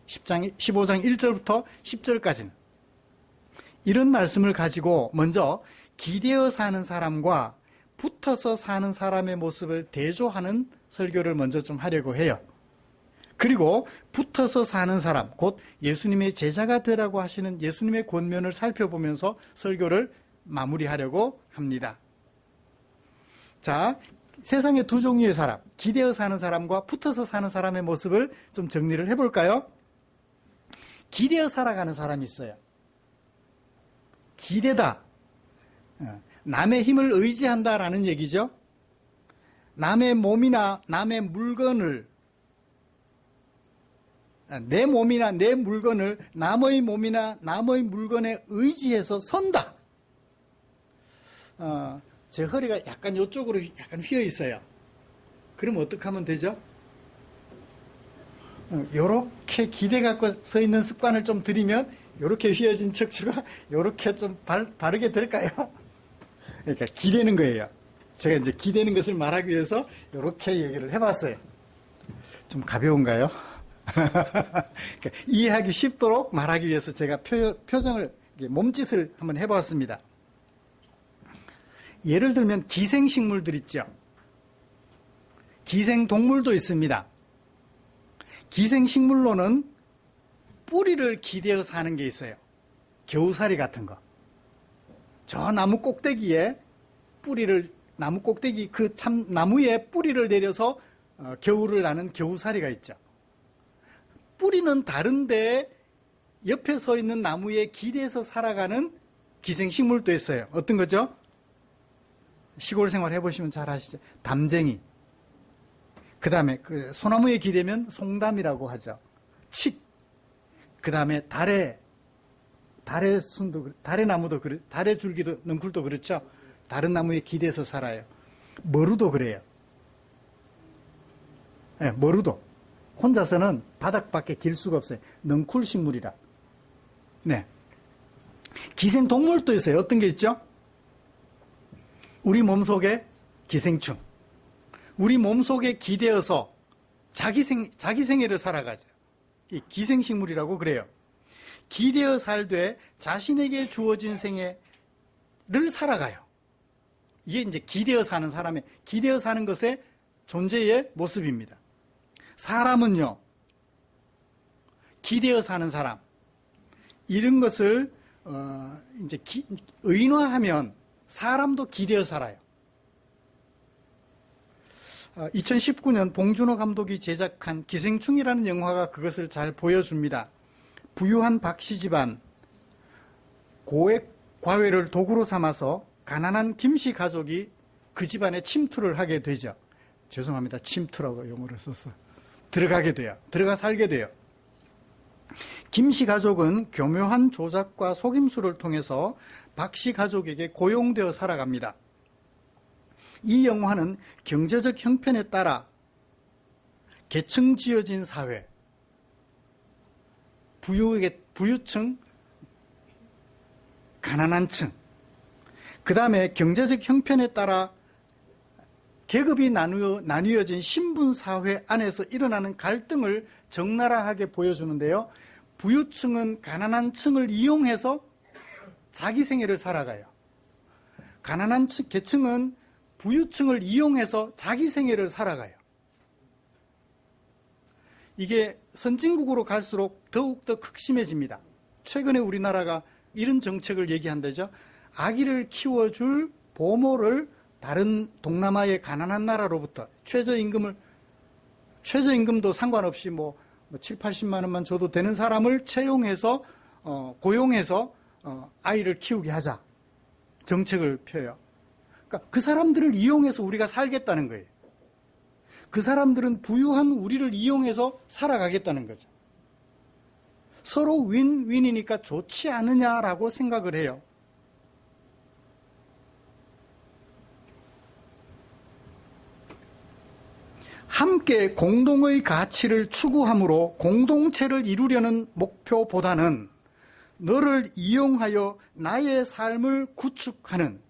15장 1절부터 10절까지는. 이런 말씀을 가지고 먼저 기대어 사는 사람과 붙어서 사는 사람의 모습을 대조하는 설교를 먼저 좀 하려고 해요. 그리고 붙어서 사는 사람, 곧 예수님의 제자가 되라고 하시는 예수님의 권면을 살펴보면서 설교를 마무리하려고 합니다. 자, 세상에 두 종류의 사람, 기대어 사는 사람과 붙어서 사는 사람의 모습을 좀 정리를 해볼까요? 기대어 살아가는 사람이 있어요. 기대다. 남의 힘을 의지한다라는 얘기죠. 남의 몸이나 남의 물건을, 내 몸이나 내 물건을 남의 몸이나 남의 물건에 의지해서 선다. 제 허리가 약간 이쪽으로 약간 휘어 있어요. 그럼 어떻게 하면 되죠? 요렇게 기대 갖고 서 있는 습관을 좀 들이면 요렇게 휘어진 척추가 요렇게 좀 바르게 될까요? 그러니까 기대는 거예요. 제가 이제 기대는 것을 말하기 위해서 요렇게 얘기를 해봤어요. 좀 가벼운가요? 그러니까 이해하기 쉽도록 말하기 위해서 제가 표정을, 몸짓을 한번 해봤습니다. 예를 들면 기생식물들 있죠. 기생동물도 있습니다. 기생식물로는 뿌리를 기대어 사는 게 있어요. 겨우살이 같은 거. 저 나무 꼭대기에 뿌리를, 나무 꼭대기 그 참 나무에 뿌리를 내려서 겨울을 나는 겨우살이가 있죠. 뿌리는 다른데 옆에 서 있는 나무에 기대서 살아가는 기생식물도 있어요. 어떤 거죠? 시골 생활 해보시면 잘 아시죠? 담쟁이. 그 다음에 그 소나무에 기대면 송담이라고 하죠. 칡. 그 다음에 달의 순도, 달의 나무도 달의 줄기도, 넝쿨도 그렇죠. 다른 나무에 기대서 살아요. 머루도 그래요. 네, 머루도. 혼자서는 바닥밖에 길 수가 없어요. 넝쿨 식물이라. 네. 기생동물도 있어요. 어떤 게 있죠? 우리 몸속에 기생충. 우리 몸속에 기대어서 자기 생애를 살아가죠. 이 기생식물이라고 그래요. 기대어 살되 자신에게 주어진 생애를 살아가요. 이게 이제 기대어 사는 사람의, 기대어 사는 것의 존재의 모습입니다. 사람은요, 기대어 사는 사람, 이런 것을 이제 의인화하면 사람도 기대어 살아요. 2019년 봉준호 감독이 제작한 기생충이라는 영화가 그것을 잘 보여줍니다. 부유한 박씨 집안, 고액 과외를 도구로 삼아서 가난한 김씨 가족이 그 집안에 침투를 하게 되죠. 죄송합니다. 침투라고 용어를 썼어. 들어가게 돼요. 들어가 살게 돼요. 김씨 가족은 교묘한 조작과 속임수를 통해서 박씨 가족에게 고용되어 살아갑니다. 이 영화는 경제적 형편에 따라 계층 지어진 사회, 부유층, 가난한 층, 그 다음에 경제적 형편에 따라 계급이 나뉘어진 신분사회 안에서 일어나는 갈등을 적나라하게 보여주는데요. 부유층은 가난한 층을 이용해서 자기 생애를 살아가요. 가난한 계층은 부유층을 이용해서 자기 생애를 살아가요. 이게 선진국으로 갈수록 더욱더 극심해집니다. 최근에 우리나라가 이런 정책을 얘기한다죠. 아기를 키워줄 보모를 다른 동남아의 가난한 나라로부터 최저임금도 상관없이 7, 80만 원만 줘도 되는 사람을 채용해서 고용해서 아이를 키우게 하자 정책을 펴요. 그러니까 그 사람들을 이용해서 우리가 살겠다는 거예요. 그 사람들은 부유한 우리를 이용해서 살아가겠다는 거죠. 서로 윈윈이니까 좋지 않느냐라고 생각을 해요. 함께 공동의 가치를 추구함으로 공동체를 이루려는 목표보다는 너를 이용하여 나의 삶을 구축하는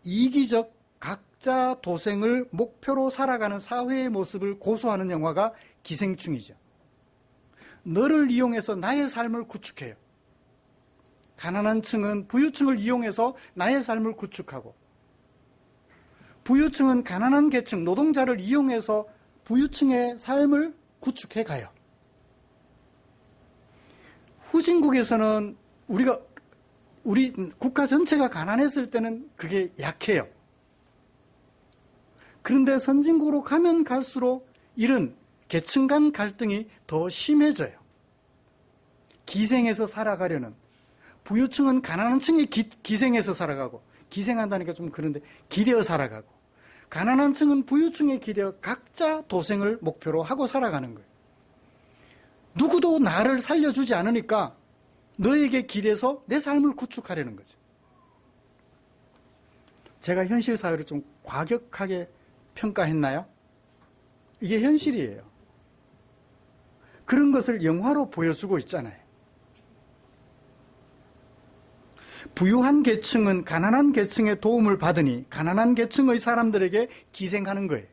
이기적 각자 도생을 목표로 살아가는 사회의 모습을 고수하는 영화가 기생충이죠. 너를 이용해서 나의 삶을 구축해요. 가난한 층은 부유층을 이용해서 나의 삶을 구축하고, 부유층은 가난한 계층, 노동자를 이용해서 부유층의 삶을 구축해 가요. 후진국에서는 우리 국가 전체가 가난했을 때는 그게 약해요. 그런데 선진국으로 가면 갈수록 이런 계층 간 갈등이 더 심해져요. 기생해서 살아가려는, 부유층은 가난한 층이 기생해서 살아가고, 기생한다니까 좀 그런데 기려 살아가고, 가난한 층은 부유층에 기려 각자 도생을 목표로 하고 살아가는 거예요. 누구도 나를 살려주지 않으니까 너에게 기대서 내 삶을 구축하려는 거죠. 제가 현실 사회를 좀 과격하게 평가했나요? 이게 현실이에요. 그런 것을 영화로 보여주고 있잖아요. 부유한 계층은 가난한 계층의 도움을 받으니 가난한 계층의 사람들에게 기생하는 거예요.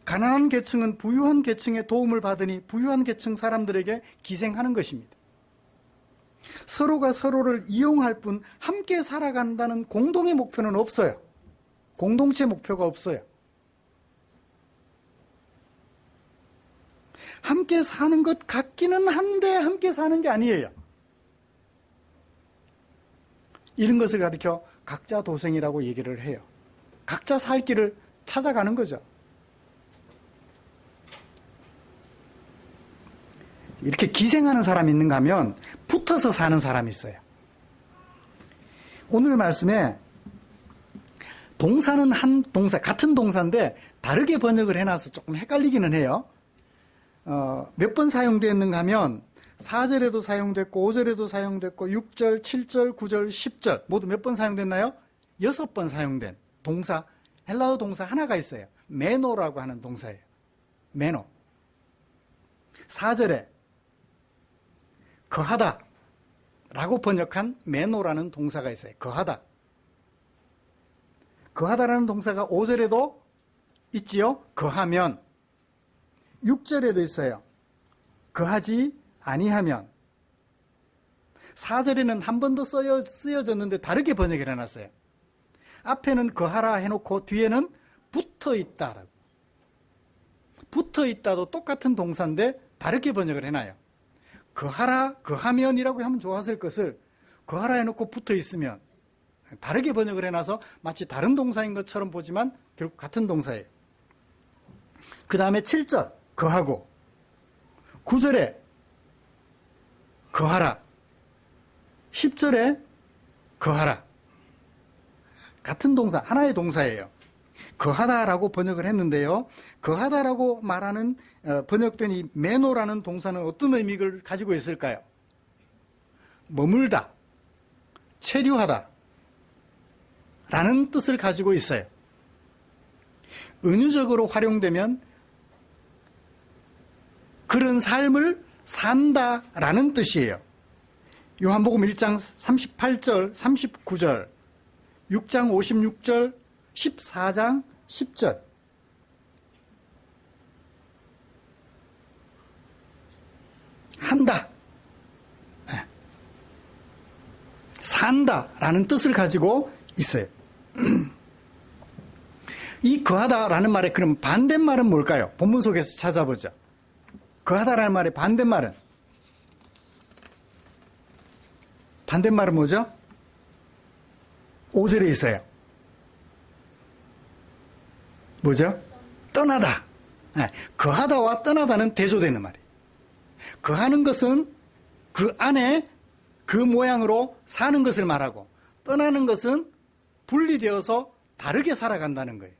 가난한 계층은 부유한 계층의 도움을 받으니 부유한 계층 사람들에게 기생하는 것입니다. 서로가 서로를 이용할 뿐 함께 살아간다는 공동의 목표는 없어요. 공동체 목표가 없어요. 함께 사는 것 같기는 한데 함께 사는 게 아니에요. 이런 것을 가리켜 각자 도생이라고 얘기를 해요. 각자 살 길을 찾아가는 거죠. 이렇게 기생하는 사람이 있는가 하면 붙어서 사는 사람이 있어요. 오늘 말씀에 동사는 한 동사, 같은 동사인데 다르게 번역을 해놔서 조금 헷갈리기는 해요. 몇 번 사용되었는가 하면 4절에도 사용됐고 5절에도 사용됐고 6절, 7절, 9절, 10절 모두 몇 번 사용됐나요? 6번 사용된 동사, 헬라어 동사 하나가 있어요. 메노라고 하는 동사예요. 메노. 4절에 거하다 라고 번역한 메노라는 동사가 있어요. 거하다. 거하다라는 동사가 5절에도 있지요. 거하면. 6절에도 있어요. 거하지 아니하면. 4절에는 한 번 더 쓰여졌는데 다르게 번역을 해놨어요. 앞에는 거하라 해놓고 뒤에는 붙어있다. 붙어있다도 똑같은 동사인데 다르게 번역을 해놔요. 거하라, 거하면이라고 하면 좋았을 것을 거하라 해놓고 붙어있으면 다르게 번역을 해놔서 마치 다른 동사인 것처럼 보지만 결국 같은 동사예요. 그 다음에 7절 거하고 9절에 거하라 10절에 거하라 같은 동사, 하나의 동사예요. 거하다라고 번역을 했는데요. 거하다라고 말하는 번역된 이 메노라는 동사는 어떤 의미를 가지고 있을까요? 머물다, 체류하다 라는 뜻을 가지고 있어요. 은유적으로 활용되면 그런 삶을 산다라는 뜻이에요. 요한복음 1장 38절, 39절, 6장 56절, 14장 10절. 한다, 산다라는 뜻을 가지고 있어요. 이 거하다라는 말의 그럼 반대말은 뭘까요? 본문 속에서 찾아보죠. 거하다라는 말의 반대말은 뭐죠? 5절에 있어요. 뭐죠? 떠나다. 거하다와 떠나다는 대조되는 말이에요. 거하는 것은 그 안에 그 모양으로 사는 것을 말하고, 떠나는 것은 분리되어서 다르게 살아간다는 거예요.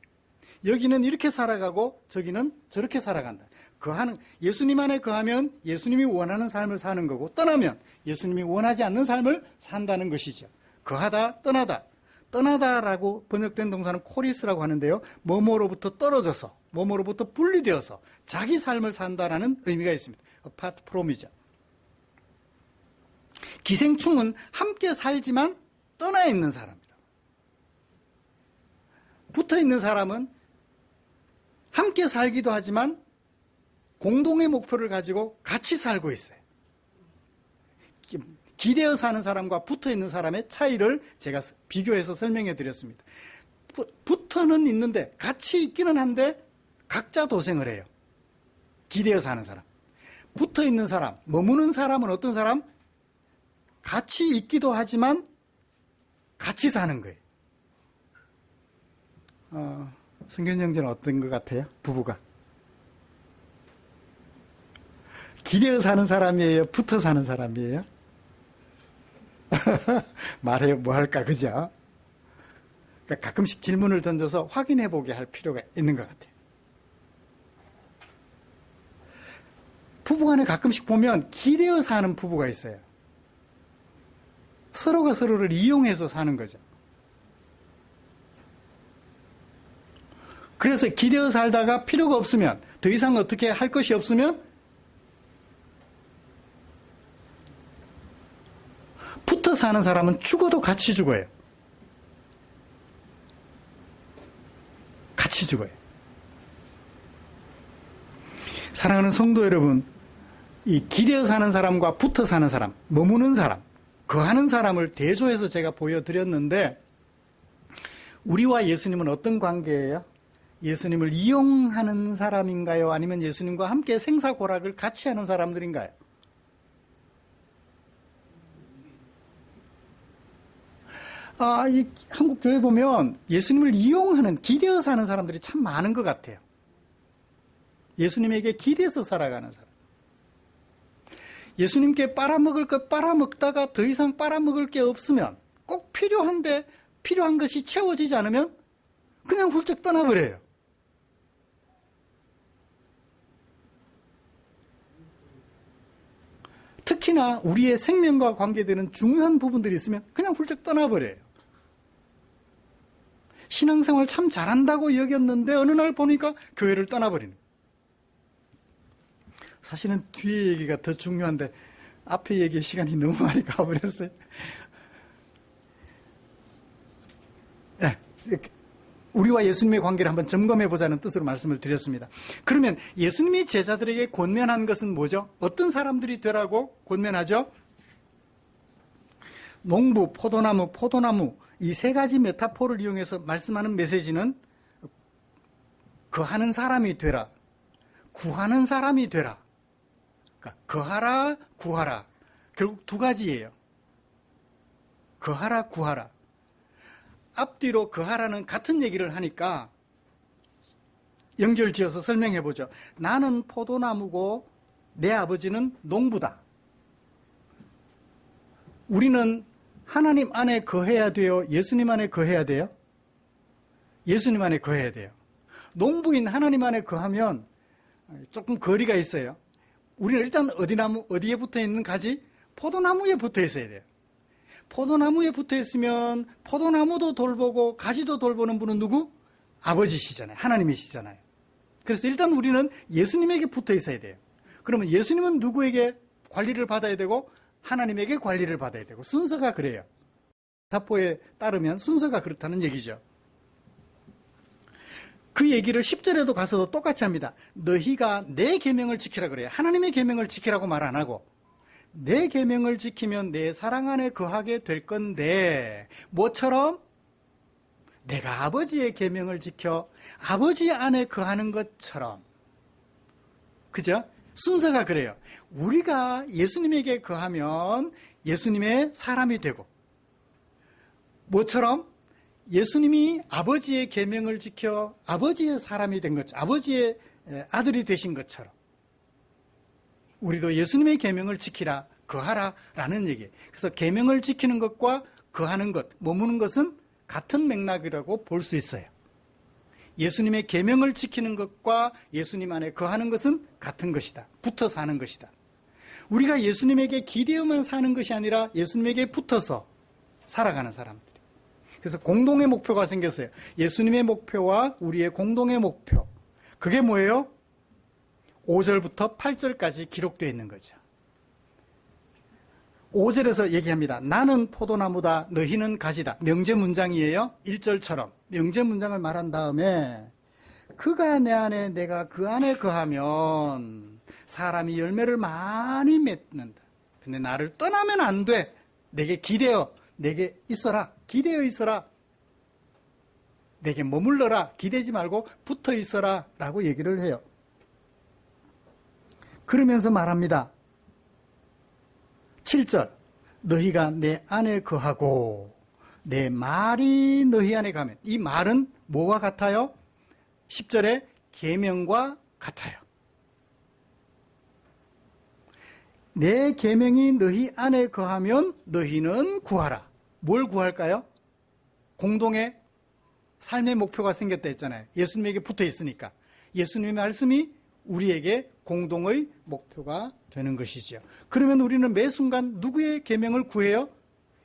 여기는 이렇게 살아가고 저기는 저렇게 살아간다. 거하는, 예수님 안에 거하면 예수님이 원하는 삶을 사는 거고, 떠나면 예수님이 원하지 않는 삶을 산다는 것이죠. 거하다, 떠나다. 떠나다라고 번역된 동사는 코리스라고 하는데요. 뭐뭐로부터 떨어져서, 뭐뭐로부터 분리되어서 자기 삶을 산다라는 의미가 있습니다. apart from이죠. 기생충은 함께 살지만 떠나 있는 사람이다. 붙어 있는 사람은 함께 살기도 하지만 공동의 목표를 가지고 같이 살고 있어요. 기대어 사는 사람과 붙어 있는 사람의 차이를 제가 비교해서 설명해 드렸습니다. 붙어는 있는데 같이 있기는 한데 각자 도생을 해요. 기대어 사는 사람. 붙어 있는 사람, 머무는 사람은 어떤 사람? 같이 있기도 하지만 같이 사는 거예요. 성균 형제는 어떤 것 같아요? 부부가. 기대어 사는 사람이에요? 붙어 사는 사람이에요? 말해요. 뭐 할까, 그죠? 그러니까 가끔씩 질문을 던져서 확인해 보게 할 필요가 있는 것 같아요. 부부간에 가끔씩 보면 기대어 사는 부부가 있어요. 서로가 서로를 이용해서 사는 거죠. 그래서 기대어 살다가 필요가 없으면, 더 이상 어떻게 할 것이 없으면 붙어 사는 사람은 죽어도 같이 죽어요. 같이 죽어요. 사랑하는 성도 여러분, 이 기대어 사는 사람과 붙어 사는 사람, 머무는 사람, 거하는 사람을 대조해서 제가 보여드렸는데, 우리와 예수님은 어떤 관계예요? 예수님을 이용하는 사람인가요? 아니면 예수님과 함께 생사고락을 같이 하는 사람들인가요? 이 한국 교회 보면 예수님을 이용하는, 기대어 사는 사람들이 참 많은 것 같아요. 예수님에게 기대서 살아가는 사람. 예수님께 빨아먹을 것 빨아먹다가 더 이상 빨아먹을 게 없으면, 꼭 필요한데 필요한 것이 채워지지 않으면 그냥 훌쩍 떠나버려요. 특히나 우리의 생명과 관계되는 중요한 부분들이 있으면 그냥 훌쩍 떠나버려요. 신앙생활 참 잘한다고 여겼는데 어느 날 보니까 교회를 떠나버리는 거예요. 사실은 뒤에 얘기가 더 중요한데 앞에 얘기에 시간이 너무 많이 가버렸어요. 네, 우리와 예수님의 관계를 한번 점검해 보자는 뜻으로 말씀을 드렸습니다. 그러면 예수님이 제자들에게 권면한 것은 뭐죠? 어떤 사람들이 되라고 권면하죠? 농부, 포도나무 이 세 가지 메타포를 이용해서 말씀하는 메시지는 거하는 사람이 되라, 구하는 사람이 되라. 그러니까 거하라, 구하라. 결국 두 가지예요. 거하라, 구하라. 앞뒤로 거하라는 같은 얘기를 하니까 연결지어서 설명해 보죠. 나는 포도나무고 내 아버지는 농부다. 우리는 하나님 안에 거해야 돼요? 예수님 안에 거해야 돼요? 예수님 안에 거해야 돼요. 농부인 하나님 안에 거하면 조금 거리가 있어요. 우리는 일단 어디에 붙어 있는 가지? 포도나무에 붙어 있어야 돼요. 포도나무에 붙어 있으면 포도나무도 돌보고 가지도 돌보는 분은 누구? 아버지시잖아요. 하나님이시잖아요. 그래서 일단 우리는 예수님에게 붙어 있어야 돼요. 그러면 예수님은 누구에게 관리를 받아야 되고 하나님에게 관리를 받아야 되고, 순서가 그래요. 사포에 따르면 순서가 그렇다는 얘기죠. 그 얘기를 10절에도 가서도 똑같이 합니다. 너희가 내 계명을 지키라 그래요. 하나님의 계명을 지키라고 말 안 하고, 내 계명을 지키면 내 사랑 안에 거하게 될 건데, 뭐처럼? 내가 아버지의 계명을 지켜 아버지 안에 거하는 것처럼. 그죠? 순서가 그래요. 우리가 예수님에게 거하면 예수님의 사람이 되고, 뭐처럼? 예수님이 아버지의 계명을 지켜 아버지의 사람이 된 것처럼, 아버지의 아들이 되신 것처럼 우리도 예수님의 계명을 지키라, 거하라 라는 얘기예요. 그래서 계명을 지키는 것과 거하는 것, 머무는 것은 같은 맥락이라고 볼 수 있어요. 예수님의 계명을 지키는 것과 예수님 안에 거하는 것은 같은 것이다. 붙어 사는 것이다. 우리가 예수님에게 기대어만 사는 것이 아니라 예수님에게 붙어서 살아가는 사람들. 그래서 공동의 목표가 생겼어요. 예수님의 목표와 우리의 공동의 목표. 그게 뭐예요? 5절부터 8절까지 기록되어 있는 거죠. 5절에서 얘기합니다. 나는 포도나무다, 너희는 가지다. 명제문장이에요. 1절처럼 명제문장을 말한 다음에 그가 내 안에 내가 그 안에 거하면 사람이 열매를 많이 맺는다. 근데 나를 떠나면 안 돼. 내게 기대어, 내게 있어라. 기대어 있어라. 내게 머물러라. 기대지 말고 붙어 있어라 라고 얘기를 해요. 그러면서 말합니다. 7절, 너희가 내 안에 거하고 내 말이 너희 안에 가면, 이 말은 뭐와 같아요? 10절에 계명과 같아요. 내 계명이 너희 안에 거하면 너희는 구하라. 뭘 구할까요? 공동의 삶의 목표가 생겼다 했잖아요. 예수님에게 붙어 있으니까. 예수님의 말씀이 우리에게 공동의 목표가 되는 것이죠. 그러면 우리는 매 순간 누구의 계명을 구해요?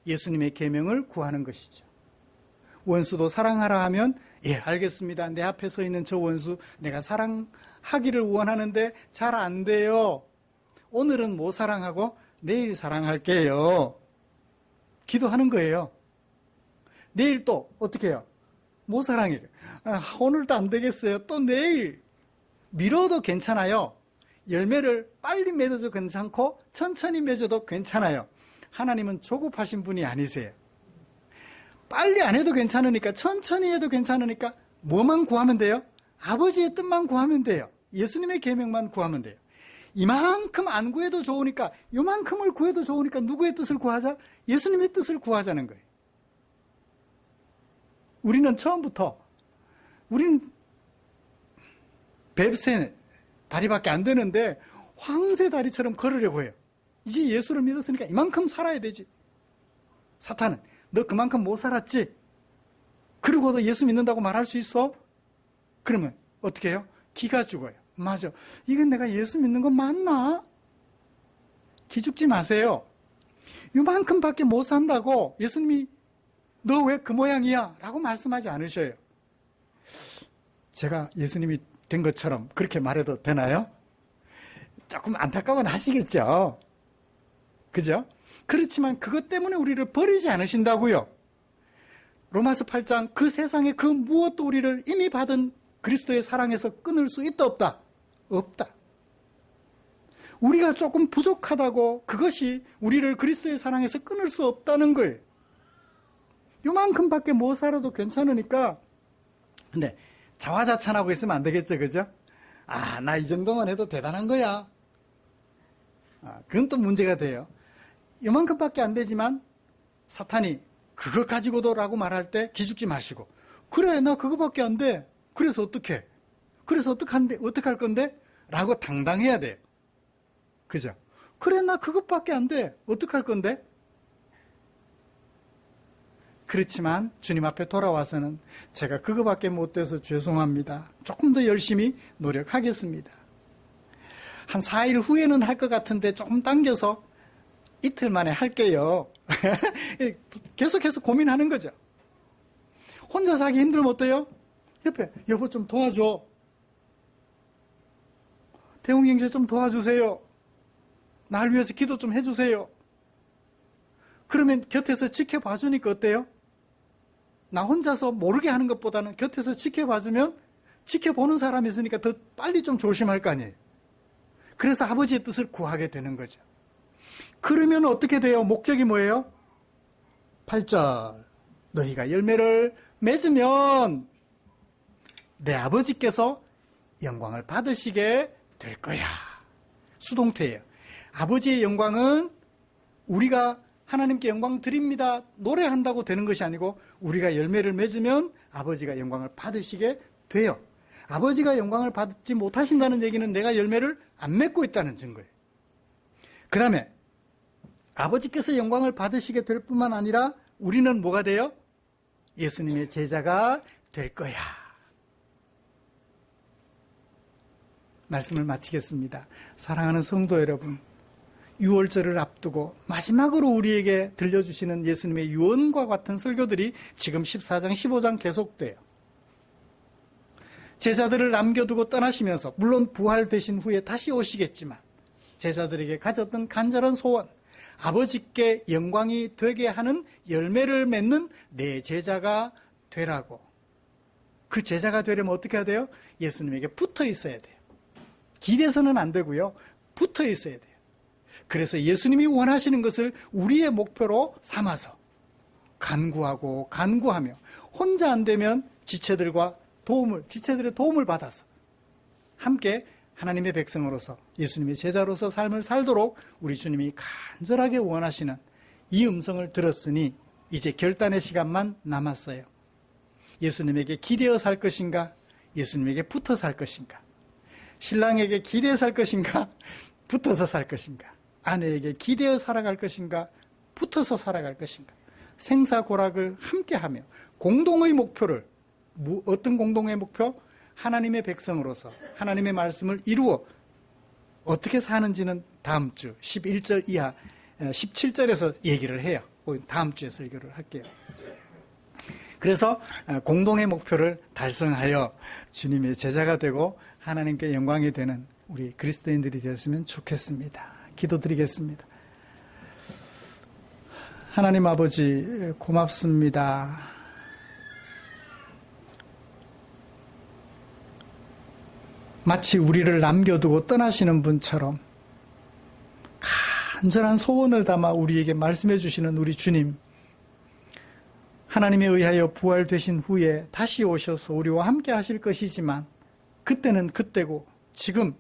예수님의 계명을 구하는 것이죠. 원수도 사랑하라 하면 예, 알겠습니다. 내 앞에 서 있는 저 원수 내가 사랑하기를 원하는데 잘 안 돼요. 오늘은 못 사랑하고 내일 사랑할게요. 기도하는 거예요. 내일 또 어떻게 해요? 못 사랑해요. 오늘도 안 되겠어요. 또 내일. 미뤄도 괜찮아요. 열매를 빨리 맺어도 괜찮고 천천히 맺어도 괜찮아요. 하나님은 조급하신 분이 아니세요. 빨리 안 해도 괜찮으니까, 천천히 해도 괜찮으니까 뭐만 구하면 돼요? 아버지의 뜻만 구하면 돼요. 예수님의 계명만 구하면 돼요. 이만큼 안 구해도 좋으니까, 요만큼을 구해도 좋으니까 누구의 뜻을 구하자? 예수님의 뜻을 구하자는 거예요. 우리는 처음부터 우리는 뱁새 다리밖에 안 되는데 황새 다리처럼 걸으려고 해요. 이제 예수를 믿었으니까 이만큼 살아야 되지. 사탄은 너 그만큼 못 살았지? 그러고도 예수 믿는다고 말할 수 있어? 그러면 어떻게 해요? 기가 죽어요. 맞아. 이건 내가 예수 믿는 건 맞나? 기죽지 마세요. 이만큼밖에 못 산다고 예수님이 너 왜 그 모양이야? 라고 말씀하지 않으셔요. 제가 예수님이 된 것처럼 그렇게 말해도 되나요? 조금 안타까운 하시겠죠. 그죠? 그렇지만 그것 때문에 우리를 버리지 않으신다고요. 로마서 8장 그 세상에 그 무엇도 우리를 이미 받은 그리스도의 사랑에서 끊을 수 있다 없다? 없다. 우리가 조금 부족하다고 그것이 우리를 그리스도의 사랑에서 끊을 수 없다는 거예요. 요만큼밖에 못 살아도 괜찮으니까. 근데 자화자찬하고 있으면 안 되겠죠, 그죠? 아, 나 이 정도만 해도 대단한 거야. 그건 또 문제가 돼요. 요만큼밖에 안 되지만 사탄이 그거 가지고도 라고 말할 때 기죽지 마시고, 그래, 나 그거밖에 안 돼. 그래서 어떡해? 그래서 어떡할 건데? 라고 당당해야 돼요. 그죠? 그래, 나 그것밖에 안 돼. 어떡할 건데? 그렇지만 주님 앞에 돌아와서는 제가 그거밖에 못 돼서 죄송합니다. 조금 더 열심히 노력하겠습니다. 한 4일 후에는 할 것 같은데 조금 당겨서 이틀 만에 할게요. 계속해서 고민하는 거죠. 혼자서 하기 힘들면 어때요? 옆에 여보 좀 도와줘. 대웅 형제 좀 도와주세요. 날 위해서 기도 좀 해주세요. 그러면 곁에서 지켜봐 주니까 어때요? 나 혼자서 모르게 하는 것보다는 곁에서 지켜봐주면 지켜보는 사람이 있으니까 더 빨리 좀 조심할 거 아니에요. 그래서 아버지의 뜻을 구하게 되는 거죠. 그러면 어떻게 돼요? 목적이 뭐예요? 8절 너희가 열매를 맺으면 내 아버지께서 영광을 받으시게 될 거야. 수동태예요. 아버지의 영광은 우리가 하나님께 영광 드립니다 노래한다고 되는 것이 아니고 우리가 열매를 맺으면 아버지가 영광을 받으시게 돼요. 아버지가 영광을 받지 못하신다는 얘기는 내가 열매를 안 맺고 있다는 증거예요. 그 다음에 아버지께서 영광을 받으시게 될 뿐만 아니라 우리는 뭐가 돼요? 예수님의 제자가 될 거야. 말씀을 마치겠습니다. 사랑하는 성도 여러분, 유월절을 앞두고 마지막으로 우리에게 들려주시는 예수님의 유언과 같은 설교들이 지금 14장, 15장 계속돼요. 제자들을 남겨두고 떠나시면서 물론 부활되신 후에 다시 오시겠지만 제자들에게 가졌던 간절한 소원, 아버지께 영광이 되게 하는 열매를 맺는 내 제자가 되라고. 그 제자가 되려면 어떻게 해야 돼요? 예수님에게 붙어 있어야 돼요. 길에서는 안 되고요. 붙어 있어야 돼요. 그래서 예수님이 원하시는 것을 우리의 목표로 삼아서 간구하며 혼자 안 되면 지체들의 도움을 받아서 함께 하나님의 백성으로서 예수님의 제자로서 삶을 살도록 우리 주님이 간절하게 원하시는 이 음성을 들었으니 이제 결단의 시간만 남았어요. 예수님에게 기대어 살 것인가? 예수님에게 붙어 살 것인가? 신랑에게 기대어 살 것인가? 붙어서 살 것인가? 아내에게 기대어 살아갈 것인가? 붙어서 살아갈 것인가? 생사고락을 함께하며 공동의 목표를, 어떤 공동의 목표? 하나님의 백성으로서 하나님의 말씀을 이루어 어떻게 사는지는 다음 주 11절 이하 17절에서 얘기를 해요. 다음 주에 설교를 할게요. 그래서 공동의 목표를 달성하여 주님의 제자가 되고 하나님께 영광이 되는 우리 그리스도인들이 되었으면 좋겠습니다. 기도드리겠습니다. 하나님 아버지 고맙습니다. 마치 우리를 남겨두고 떠나시는 분처럼 간절한 소원을 담아 우리에게 말씀해 주시는 우리 주님, 하나님에 의하여 부활되신 후에 다시 오셔서 우리와 함께 하실 것이지만 그때는 그때고 지금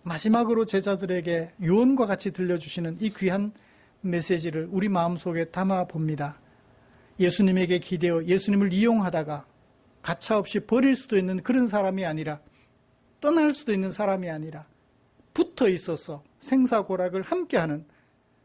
마지막으로 제자들에게 유언과 같이 들려주시는 이 귀한 메시지를 우리 마음속에 담아 봅니다. 예수님에게 기대어 예수님을 이용하다가 가차없이 버릴 수도 있는 그런 사람이 아니라, 떠날 수도 있는 사람이 아니라 붙어 있어서 생사고락을 함께하는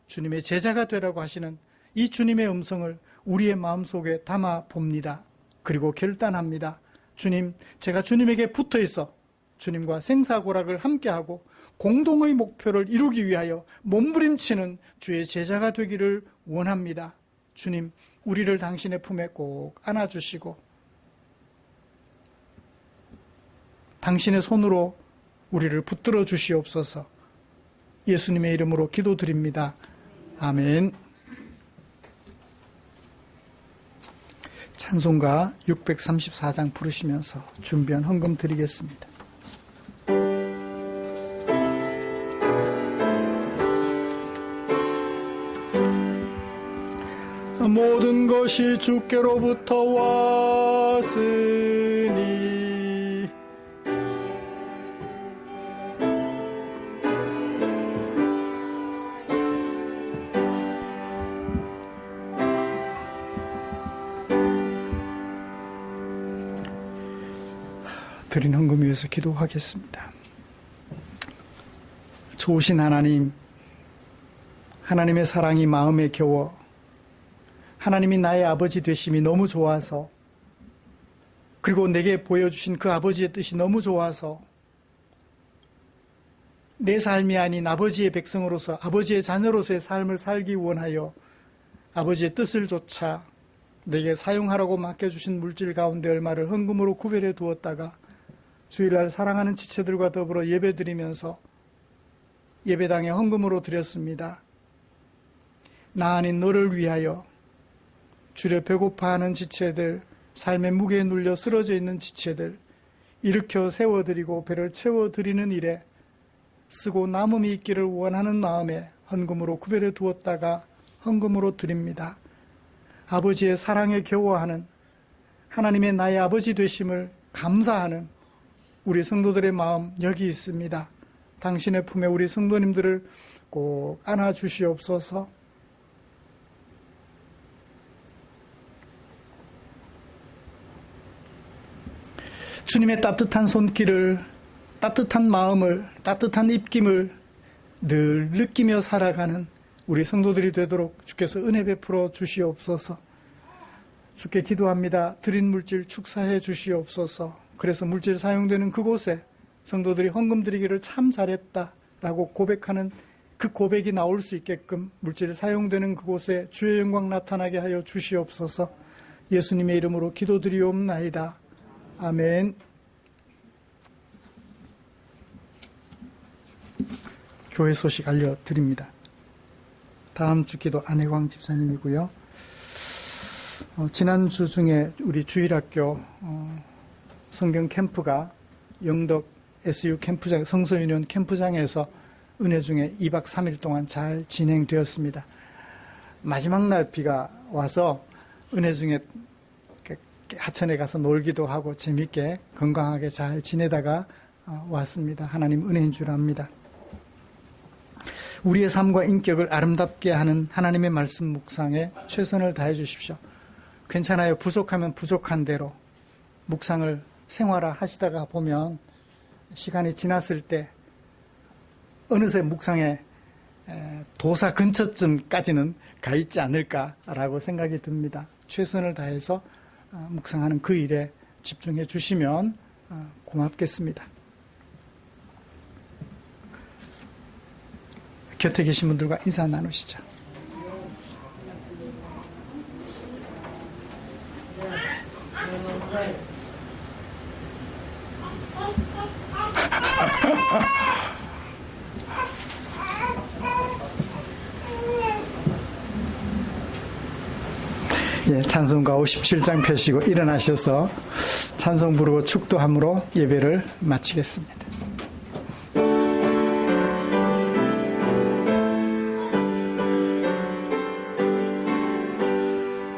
주님의 제자가 되라고 하시는 이 주님의 음성을 우리의 마음속에 담아 봅니다. 그리고 결단합니다. 주님, 제가 주님에게 붙어 있어 주님과 생사고락을 함께하고 공동의 목표를 이루기 위하여 몸부림치는 주의 제자가 되기를 원합니다. 주님, 우리를 당신의 품에 꼭 안아주시고 당신의 손으로 우리를 붙들어 주시옵소서. 예수님의 이름으로 기도드립니다. 아멘. 찬송가 634장 부르시면서 준비한 헌금 드리겠습니다. 모든 것이 주께로부터 왔으니 드린 헌금 위해서 기도하겠습니다. 좋으신 하나님, 하나님의 사랑이 마음에 겨워 하나님이 나의 아버지 되심이 너무 좋아서, 그리고 내게 보여주신 그 아버지의 뜻이 너무 좋아서 내 삶이 아닌 아버지의 백성으로서 아버지의 자녀로서의 삶을 살기 원하여 아버지의 뜻을 좇아 내게 사용하라고 맡겨주신 물질 가운데 얼마를 헌금으로 구별해 두었다가 주일날 사랑하는 지체들과 더불어 예배드리면서 예배당에 헌금으로 드렸습니다. 나 아닌 너를 위하여 주려 배고파하는 지체들, 삶의 무게에 눌려 쓰러져 있는 지체들 일으켜 세워드리고 배를 채워드리는 일에 쓰고 남음이 있기를 원하는 마음에 헌금으로 구별해 두었다가 헌금으로 드립니다. 아버지의 사랑에 겨워하는, 하나님의 나의 아버지 되심을 감사하는 우리 성도들의 마음 여기 있습니다. 당신의 품에 우리 성도님들을 꼭 안아주시옵소서. 주님의 따뜻한 손길을, 따뜻한 마음을, 따뜻한 입김을 늘 느끼며 살아가는 우리 성도들이 되도록 주께서 은혜 베풀어 주시옵소서. 주께 기도합니다. 드린 물질 축사해 주시옵소서. 그래서 물질 사용되는 그곳에 성도들이 헌금 드리기를 참 잘했다라고 고백하는 그 고백이 나올 수 있게끔 물질 사용되는 그곳에 주의 영광 나타나게 하여 주시옵소서. 예수님의 이름으로 기도드리옵나이다. 아멘. 교회 소식 알려드립니다. 다음 주 기도 안혜광 집사님이고요. 지난주 중에 우리 주일학교 성경 캠프가 영덕 SU 캠프장, 성서유년 캠프장에서 은혜 중에 2박 3일 동안 잘 진행되었습니다. 마지막 날 비가 와서 은혜 중에 하천에 가서 놀기도 하고 재밌게 건강하게 잘 지내다가 왔습니다. 하나님 은혜인 줄 압니다. 우리의 삶과 인격을 아름답게 하는 하나님의 말씀 묵상에 최선을 다해 주십시오. 괜찮아요. 부족하면 부족한 대로 묵상을 생활화 하시다가 보면 시간이 지났을 때 어느새 묵상의 도사 근처쯤까지는 가 있지 않을까라고 생각이 듭니다. 최선을 다해서 묵상하는 그 일에 집중해 주시면 고맙겠습니다. 곁에 계신 분들과 인사 나누시죠. 예, 찬송가 57장 펴시고 일어나셔서 찬송 부르고 축도함으로 예배를 마치겠습니다.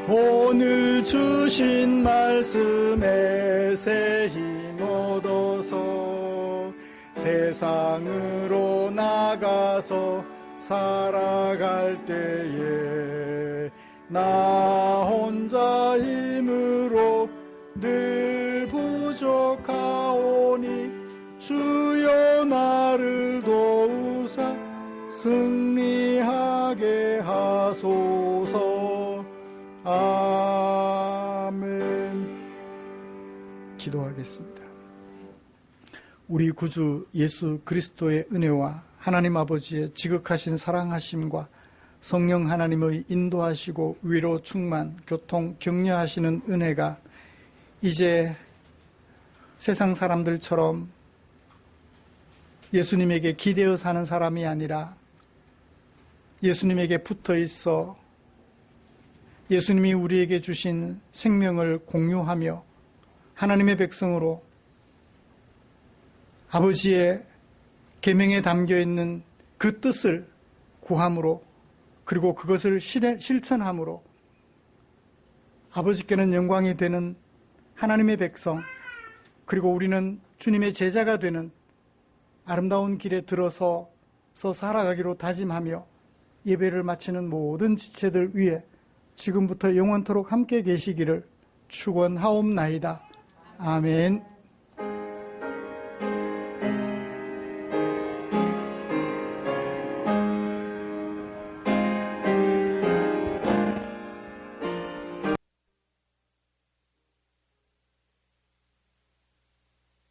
오늘 주신 말씀에 새 힘 얻어서 세상으로 나가서 살아갈 때에 나 혼자 힘으로 늘 부족하오니 주여 나를 도우사 승리하게 하소서. 아멘. 기도하겠습니다. 우리 구주 예수 그리스도의 은혜와 하나님 아버지의 지극하신 사랑하심과 성령 하나님의 인도하시고 위로 충만, 교통, 격려하시는 은혜가 이제 세상 사람들처럼 예수님에게 기대어 사는 사람이 아니라 예수님에게 붙어 있어 예수님이 우리에게 주신 생명을 공유하며 하나님의 백성으로 아버지의 계명에 담겨 있는 그 뜻을 구함으로 그리고 그것을 실천함으로 아버지께는 영광이 되는 하나님의 백성, 그리고 우리는 주님의 제자가 되는 아름다운 길에 들어서 살아가기로 다짐하며 예배를 마치는 모든 지체들 위에 지금부터 영원토록 함께 계시기를 축원하옵나이다. 아멘.